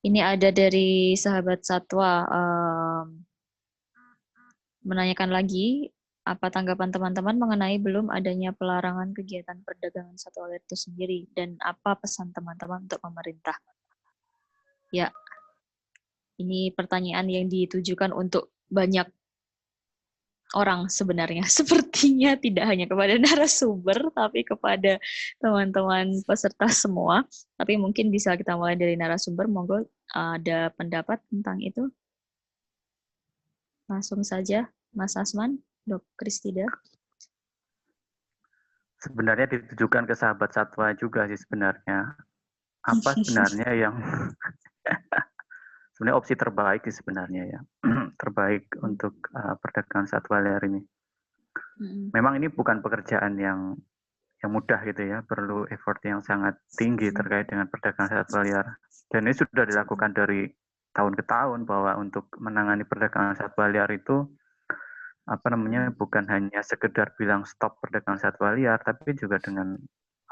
Ini ada dari sahabat satwa menanyakan lagi, apa tanggapan teman-teman mengenai belum adanya pelarangan kegiatan perdagangan satwa liar itu sendiri, dan apa pesan teman-teman untuk pemerintah? Ya, ini pertanyaan yang ditujukan untuk banyak orang sebenarnya. Sepertinya tidak hanya kepada narasumber, tapi kepada teman-teman peserta semua. Tapi mungkin bisa kita mulai dari narasumber. Monggo, ada pendapat tentang itu? Langsung saja, Mas Asman, Dok Kristida. Sebenarnya ditujukan ke sahabat satwa juga sih sebenarnya. Apa sebenarnya yang sebenarnya opsi terbaik sih sebenarnya ya. Terbaik untuk perdagangan satwa liar ini. Memang ini bukan pekerjaan yang mudah gitu ya, perlu effort yang sangat tinggi terkait dengan perdagangan satwa liar. Dan ini sudah dilakukan dari tahun ke tahun bahwa untuk menangani perdagangan satwa liar itu bukan hanya sekedar bilang stop perdagangan satwa liar, tapi juga dengan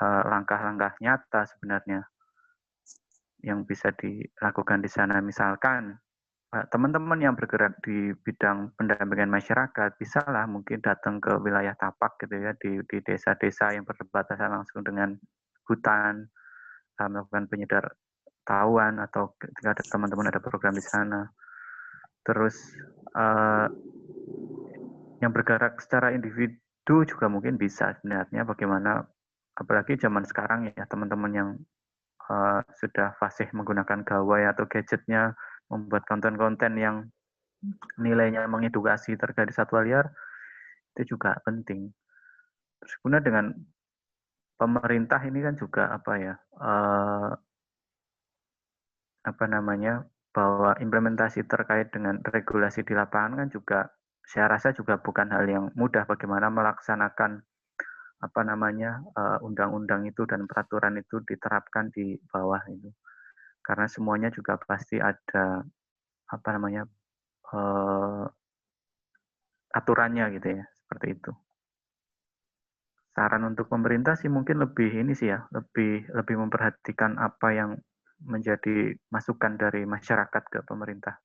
langkah-langkah nyata sebenarnya yang bisa dilakukan di sana. Misalkan teman-teman yang bergerak di bidang pendampingan masyarakat bisalah mungkin datang ke wilayah tapak gitu ya, di desa-desa yang berbatasan langsung dengan hutan, melakukan penyedertahuan atau ketika ada teman-teman ada program di sana. Terus yang bergerak secara individu juga mungkin bisa sebenarnya, bagaimana apalagi zaman sekarang ya, teman-teman yang sudah fasih menggunakan gawai atau gadgetnya, membuat konten-konten yang nilainya mengedukasi terkait satwa liar, itu juga penting. Terus kemudian dengan pemerintah ini kan juga bahwa implementasi terkait dengan regulasi di lapangan kan juga saya rasa juga bukan hal yang mudah, bagaimana melaksanakan undang-undang itu dan peraturan itu diterapkan di bawah itu, karena semuanya juga pasti ada aturannya gitu ya, seperti itu. Saran untuk pemerintah sih mungkin lebih ini sih ya, lebih memperhatikan apa yang menjadi masukan dari masyarakat ke pemerintah.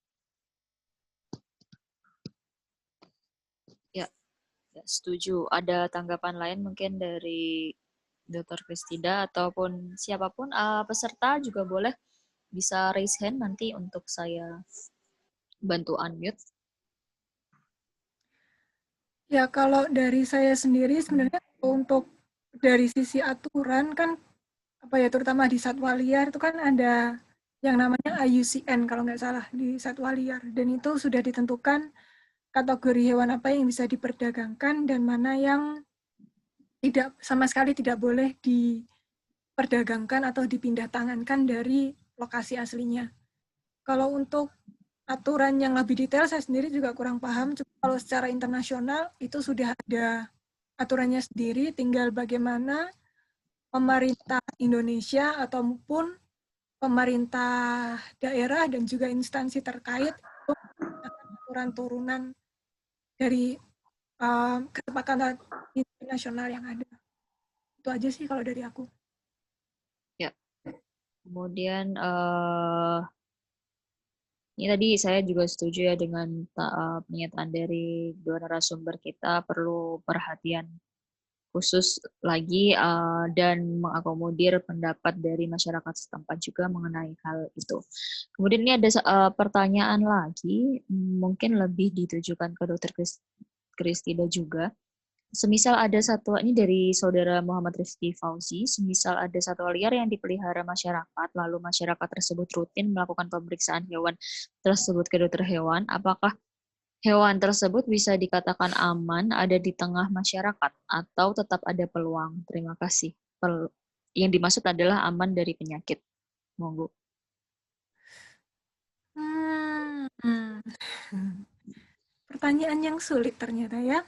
Ya, ya, setuju. Ada tanggapan lain mungkin dari Dr. Kristida ataupun siapapun peserta juga boleh bisa raise hand nanti untuk saya bantu unmute. Ya, kalau dari saya sendiri sebenarnya untuk dari sisi aturan kan apa ya, terutama di satwa liar itu kan ada yang namanya IUCN kalau nggak salah di satwa liar, dan itu sudah ditentukan kategori hewan apa yang bisa diperdagangkan dan mana yang tidak, sama sekali tidak boleh diperdagangkan atau dipindah tangankan dari lokasi aslinya. Kalau untuk aturan yang lebih detail saya sendiri juga kurang paham. Cuma kalau secara internasional itu sudah ada aturannya sendiri, tinggal bagaimana pemerintah Indonesia ataupun pemerintah daerah dan juga instansi terkait untuk aturan turunan dari kesepakatan internasional yang ada. Itu aja sih kalau dari aku. Ya. Kemudian ini tadi saya juga setuju ya dengan pernyataan dari dua narasumber kita, perlu perhatian khusus lagi dan mengakomodir pendapat dari masyarakat setempat juga mengenai hal itu. Kemudian ini ada pertanyaan lagi, mungkin lebih ditujukan ke Dr. Kristida juga. Semisal ada satwa, ini dari saudara Muhammad Rizky Fauzi, semisal ada satwa liar yang dipelihara masyarakat, lalu masyarakat tersebut rutin melakukan pemeriksaan hewan tersebut ke dokter hewan, apakah hewan tersebut bisa dikatakan aman ada di tengah masyarakat atau tetap ada peluang? Terima kasih. Yang dimaksud adalah aman dari penyakit. Monggo. Pertanyaan yang sulit ternyata ya.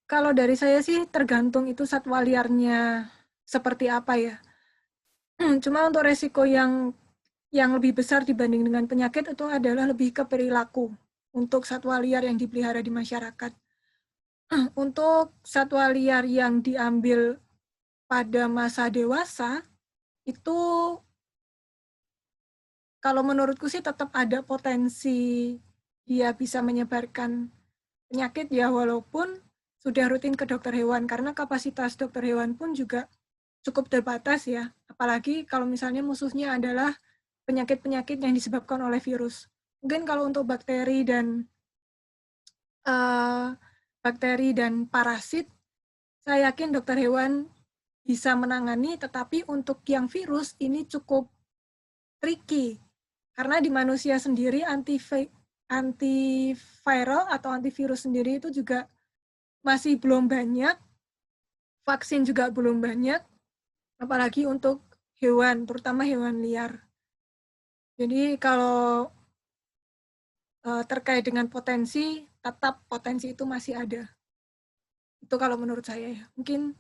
Kalau dari saya sih tergantung itu satwa liarnya seperti apa ya. Cuma untuk resiko yang lebih besar dibanding dengan penyakit itu adalah lebih ke perilaku untuk satwa liar yang dipelihara di masyarakat. Untuk satwa liar yang diambil pada masa dewasa, itu kalau menurutku sih tetap ada potensi dia bisa menyebarkan penyakit ya, walaupun sudah rutin ke dokter hewan, karena kapasitas dokter hewan pun juga cukup terbatas ya, apalagi kalau misalnya musuhnya adalah penyakit-penyakit yang disebabkan oleh virus. Mungkin kalau untuk bakteri dan parasit, saya yakin dokter hewan bisa menangani, tetapi untuk yang virus ini cukup tricky, karena di manusia sendiri antiviral atau antivirus sendiri itu juga masih belum banyak, vaksin juga belum banyak, apalagi untuk hewan, terutama hewan liar. Jadi kalau terkait dengan potensi, tetap potensi itu masih ada. Itu kalau menurut saya ya. Mungkin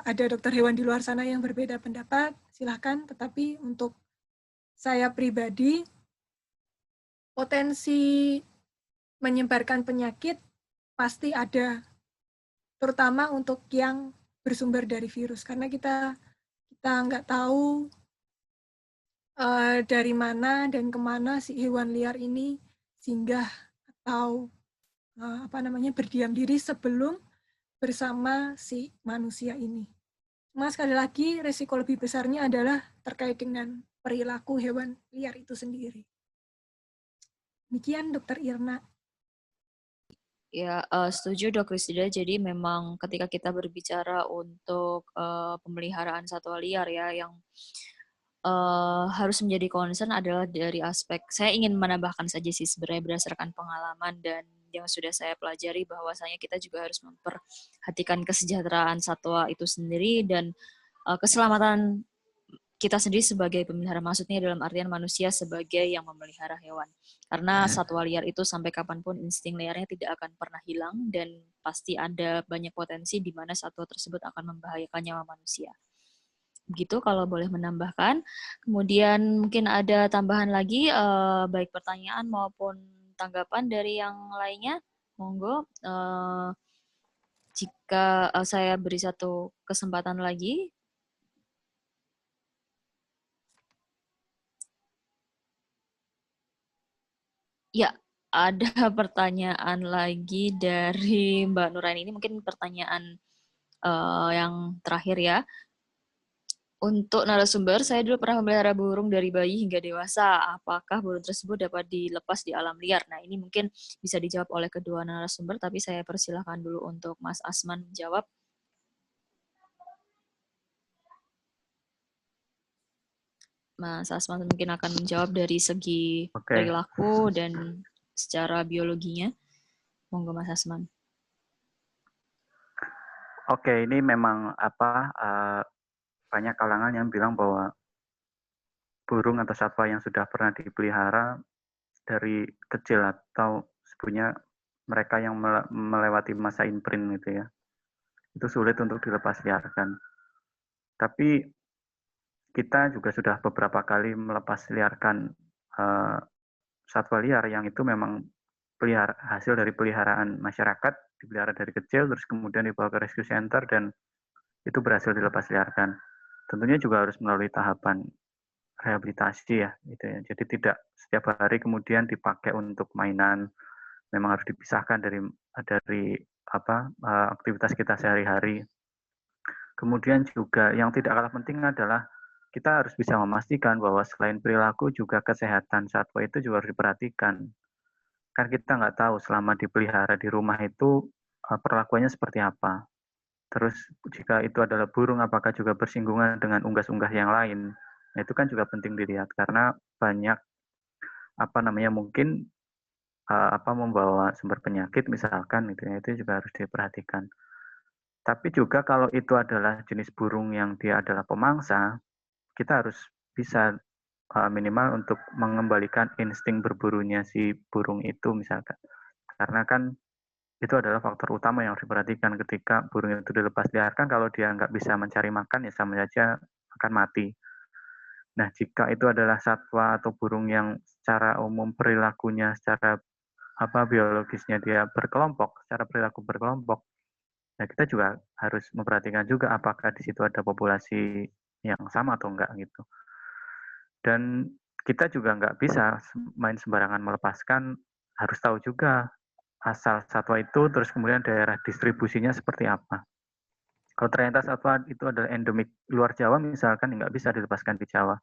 ada dokter hewan di luar sana yang berbeda pendapat, silahkan. Tetapi untuk saya pribadi, potensi menyebarkan penyakit pasti ada, terutama untuk yang bersumber dari virus, karena kita nggak tahu dari mana dan kemana si hewan liar ini singgah atau berdiam diri sebelum bersama si manusia ini. Cuma sekali lagi resiko lebih besarnya adalah terkait dengan perilaku hewan liar itu sendiri. Demikian Dr. Irna. Ya, setuju Dok Kristida. Jadi memang ketika kita berbicara untuk pemeliharaan satwa liar ya, yang harus menjadi concern adalah dari aspek, saya ingin menambahkan saja sih sebenarnya berdasarkan pengalaman dan yang sudah saya pelajari, bahwasanya kita juga harus memperhatikan kesejahteraan satwa itu sendiri dan keselamatan kita sendiri sebagai pemelihara, maksudnya dalam artian manusia sebagai yang memelihara hewan. Karena satwa liar itu sampai kapanpun insting liarnya tidak akan pernah hilang dan pasti ada banyak potensi di mana satwa tersebut akan membahayakan nyawa manusia. Begitu kalau boleh menambahkan. Kemudian mungkin ada tambahan lagi, baik pertanyaan maupun tanggapan dari yang lainnya, monggo. Jika saya beri satu kesempatan lagi. Ya, ada pertanyaan lagi dari Mbak Nuraini. Ini mungkin pertanyaan yang terakhir ya. Untuk narasumber, saya dulu pernah memelihara burung dari bayi hingga dewasa. Apakah burung tersebut dapat dilepas di alam liar? Nah, ini mungkin bisa dijawab oleh kedua narasumber, tapi saya persilahkan dulu untuk Mas Asman menjawab. Mas Asman mungkin akan menjawab dari segi perilaku dan secara biologinya. Monggo Mas Asman. Oke, ini memang banyak kalangan yang bilang bahwa burung atau satwa yang sudah pernah dipelihara dari kecil atau sebenarnya mereka yang melewati masa imprint gitu ya, itu sulit untuk dilepas liarkan. Tapi kita juga sudah beberapa kali melepas liarkan satwa liar yang itu memang hasil dari peliharaan masyarakat, dipelihara dari kecil, terus kemudian dibawa ke rescue center dan itu berhasil dilepas liarkan. Tentunya juga harus melalui tahapan rehabilitasi ya, gitu ya. Jadi tidak setiap hari kemudian dipakai untuk mainan. Memang harus dipisahkan dari aktivitas kita sehari-hari. Kemudian juga yang tidak kalah penting adalah kita harus bisa memastikan bahwa selain perilaku juga kesehatan satwa itu juga harus diperhatikan. Kan kita nggak tahu selama dipelihara di rumah itu perlakuannya seperti apa. Terus jika itu adalah burung, apakah juga bersinggungan dengan unggas-unggas yang lain? Nah, itu kan juga penting dilihat karena banyak mungkin membawa sumber penyakit misalkan itu juga harus diperhatikan. Tapi juga kalau itu adalah jenis burung yang dia adalah pemangsa, kita harus bisa minimal untuk mengembalikan insting berburunya si burung itu misalkan. Karena kan itu adalah faktor utama yang harus diperhatikan ketika burung itu dilepas liarkan. Kalau dia nggak bisa mencari makan, ya sama saja akan mati. Nah, jika itu adalah satwa atau burung yang secara umum perilakunya, secara biologisnya dia berkelompok, secara perilaku berkelompok, nah kita juga harus memperhatikan juga apakah di situ ada populasi yang sama atau enggak gitu. Dan kita juga nggak bisa main sembarangan melepaskan, harus tahu juga asal satwa itu, terus kemudian daerah distribusinya seperti apa. Kalau ternyata satwa itu adalah endemik luar Jawa, misalkan nggak bisa dilepaskan di Jawa.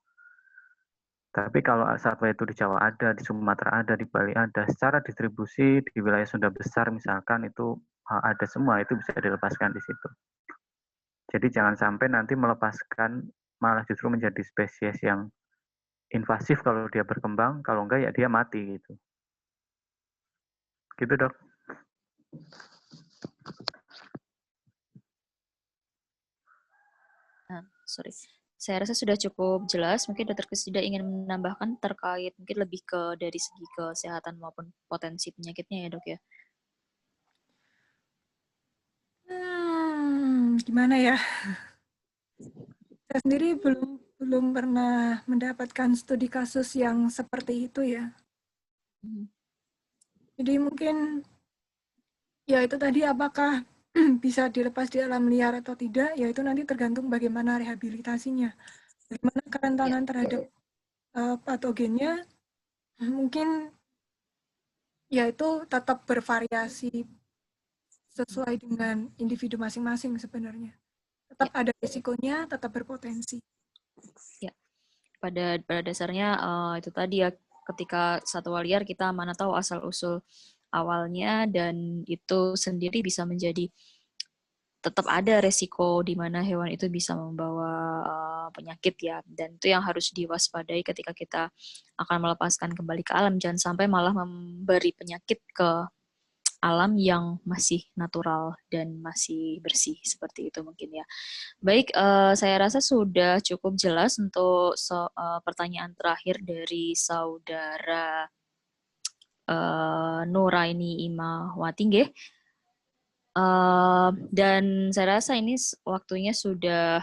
Tapi kalau satwa itu di Jawa ada, di Sumatera ada, di Bali ada, secara distribusi di wilayah Sunda besar misalkan itu ada semua, itu bisa dilepaskan di situ. Jadi jangan sampai nanti melepaskan malah justru menjadi spesies yang invasif kalau dia berkembang, kalau enggak ya dia mati gitu. Gitu, Dok. Sorry. Saya rasa sudah cukup jelas. Mungkin Dr. Krisida ingin menambahkan terkait mungkin lebih ke dari segi kesehatan maupun potensi penyakitnya ya, Dok ya. Gimana ya? Saya sendiri belum pernah mendapatkan studi kasus yang seperti itu ya. Jadi mungkin ya itu tadi apakah bisa dilepas di alam liar atau tidak, ya itu nanti tergantung bagaimana rehabilitasinya. Bagaimana kerentanan terhadap patogennya, mungkin ya itu tetap bervariasi sesuai dengan individu masing-masing sebenarnya. Tetap ada risikonya, tetap berpotensi. Ya, pada dasarnya itu tadi ya, ketika satwa liar kita mana tahu asal-usul awalnya, dan itu sendiri bisa menjadi tetap ada resiko di mana hewan itu bisa membawa penyakit ya, dan itu yang harus diwaspadai ketika kita akan melepaskan kembali ke alam. Jangan sampai malah memberi penyakit ke alam yang masih natural dan masih bersih, seperti itu mungkin ya. Baik, saya rasa sudah cukup jelas untuk pertanyaan terakhir dari saudara Nuraini Imawati nggih. Dan saya rasa ini waktunya sudah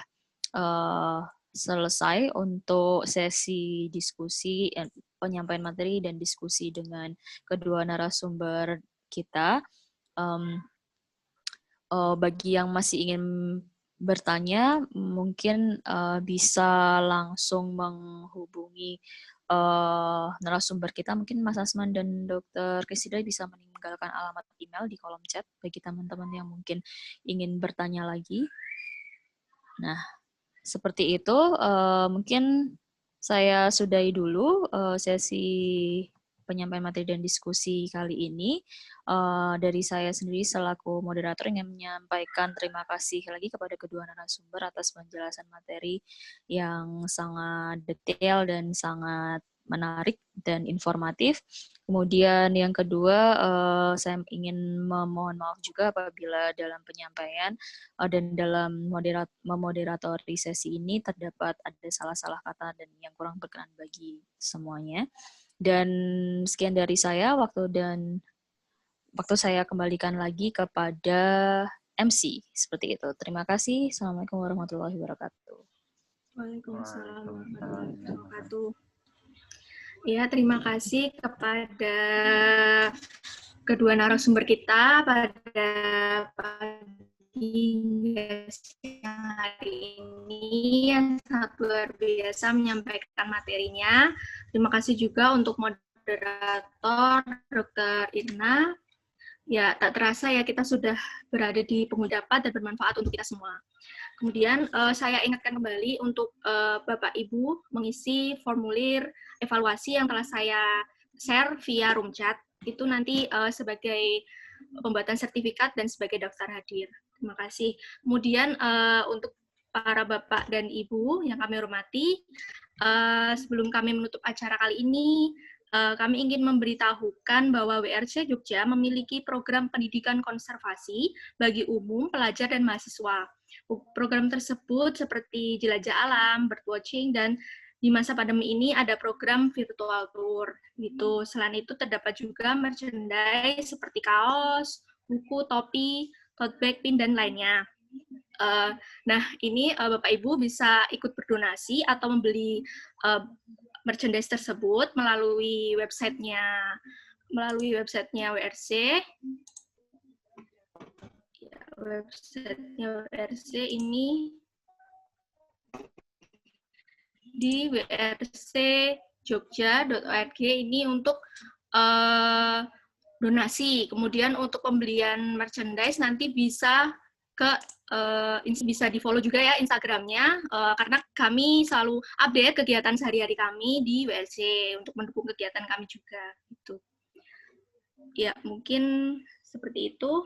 selesai untuk sesi diskusi penyampaian materi dan diskusi dengan kedua narasumber kita. Bagi yang masih ingin bertanya, mungkin bisa langsung menghubungi narasumber kita. Mungkin Mas Asman dan Dr. Krisida bisa meninggalkan alamat email di kolom chat bagi teman-teman yang mungkin ingin bertanya lagi. Nah, seperti itu. Mungkin saya sudahi dulu sesi penyampaian materi dan diskusi kali ini. Dari saya sendiri selaku moderator ingin menyampaikan terima kasih lagi kepada kedua narasumber atas penjelasan materi yang sangat detail dan sangat menarik dan informatif. Kemudian yang kedua, saya ingin memohon maaf juga apabila dalam penyampaian dan dalam memoderatori sesi ini terdapat ada salah-salah kata dan yang kurang berkenan bagi semuanya. Dan sekian dari saya, waktu saya kembalikan lagi kepada MC seperti itu. Terima kasih. Assalamualaikum warahmatullahi wabarakatuh. Waalaikumsalam warahmatullahi wabarakatuh. Ya, terima kasih kepada kedua narasumber kita pada pagi yang hari ini yang sangat luar biasa menyampaikan materinya. Terima kasih juga untuk moderator Dr. Irna. Ya, tak terasa ya kita sudah berada di penghujung dapat dan bermanfaat untuk kita semua. Kemudian saya ingatkan kembali untuk Bapak Ibu mengisi formulir evaluasi yang telah saya share via room chat. Itu nanti sebagai pembuatan sertifikat dan sebagai daftar hadir. Terima kasih. Kemudian untuk para Bapak dan Ibu yang kami hormati, sebelum kami menutup acara kali ini, kami ingin memberitahukan bahwa WRC Jogja memiliki program pendidikan konservasi bagi umum, pelajar, dan mahasiswa. Program tersebut seperti jelajah alam, birdwatching, dan di masa pandemi ini ada program virtual tour. Gitu. Selain itu terdapat juga merchandise seperti kaos, buku, topi, tote bag, pin, dan lainnya. Nah, ini Bapak Ibu bisa ikut berdonasi atau membeli merchandise tersebut melalui websitenya WRC. Ya, websitenya WRC ini di wrcjogja.org ini untuk donasi. Kemudian untuk pembelian merchandise nanti bisa bisa di-follow juga ya Instagramnya, karena kami selalu update kegiatan sehari-hari kami di WRC untuk mendukung kegiatan kami juga. Gitu. Ya, mungkin seperti itu.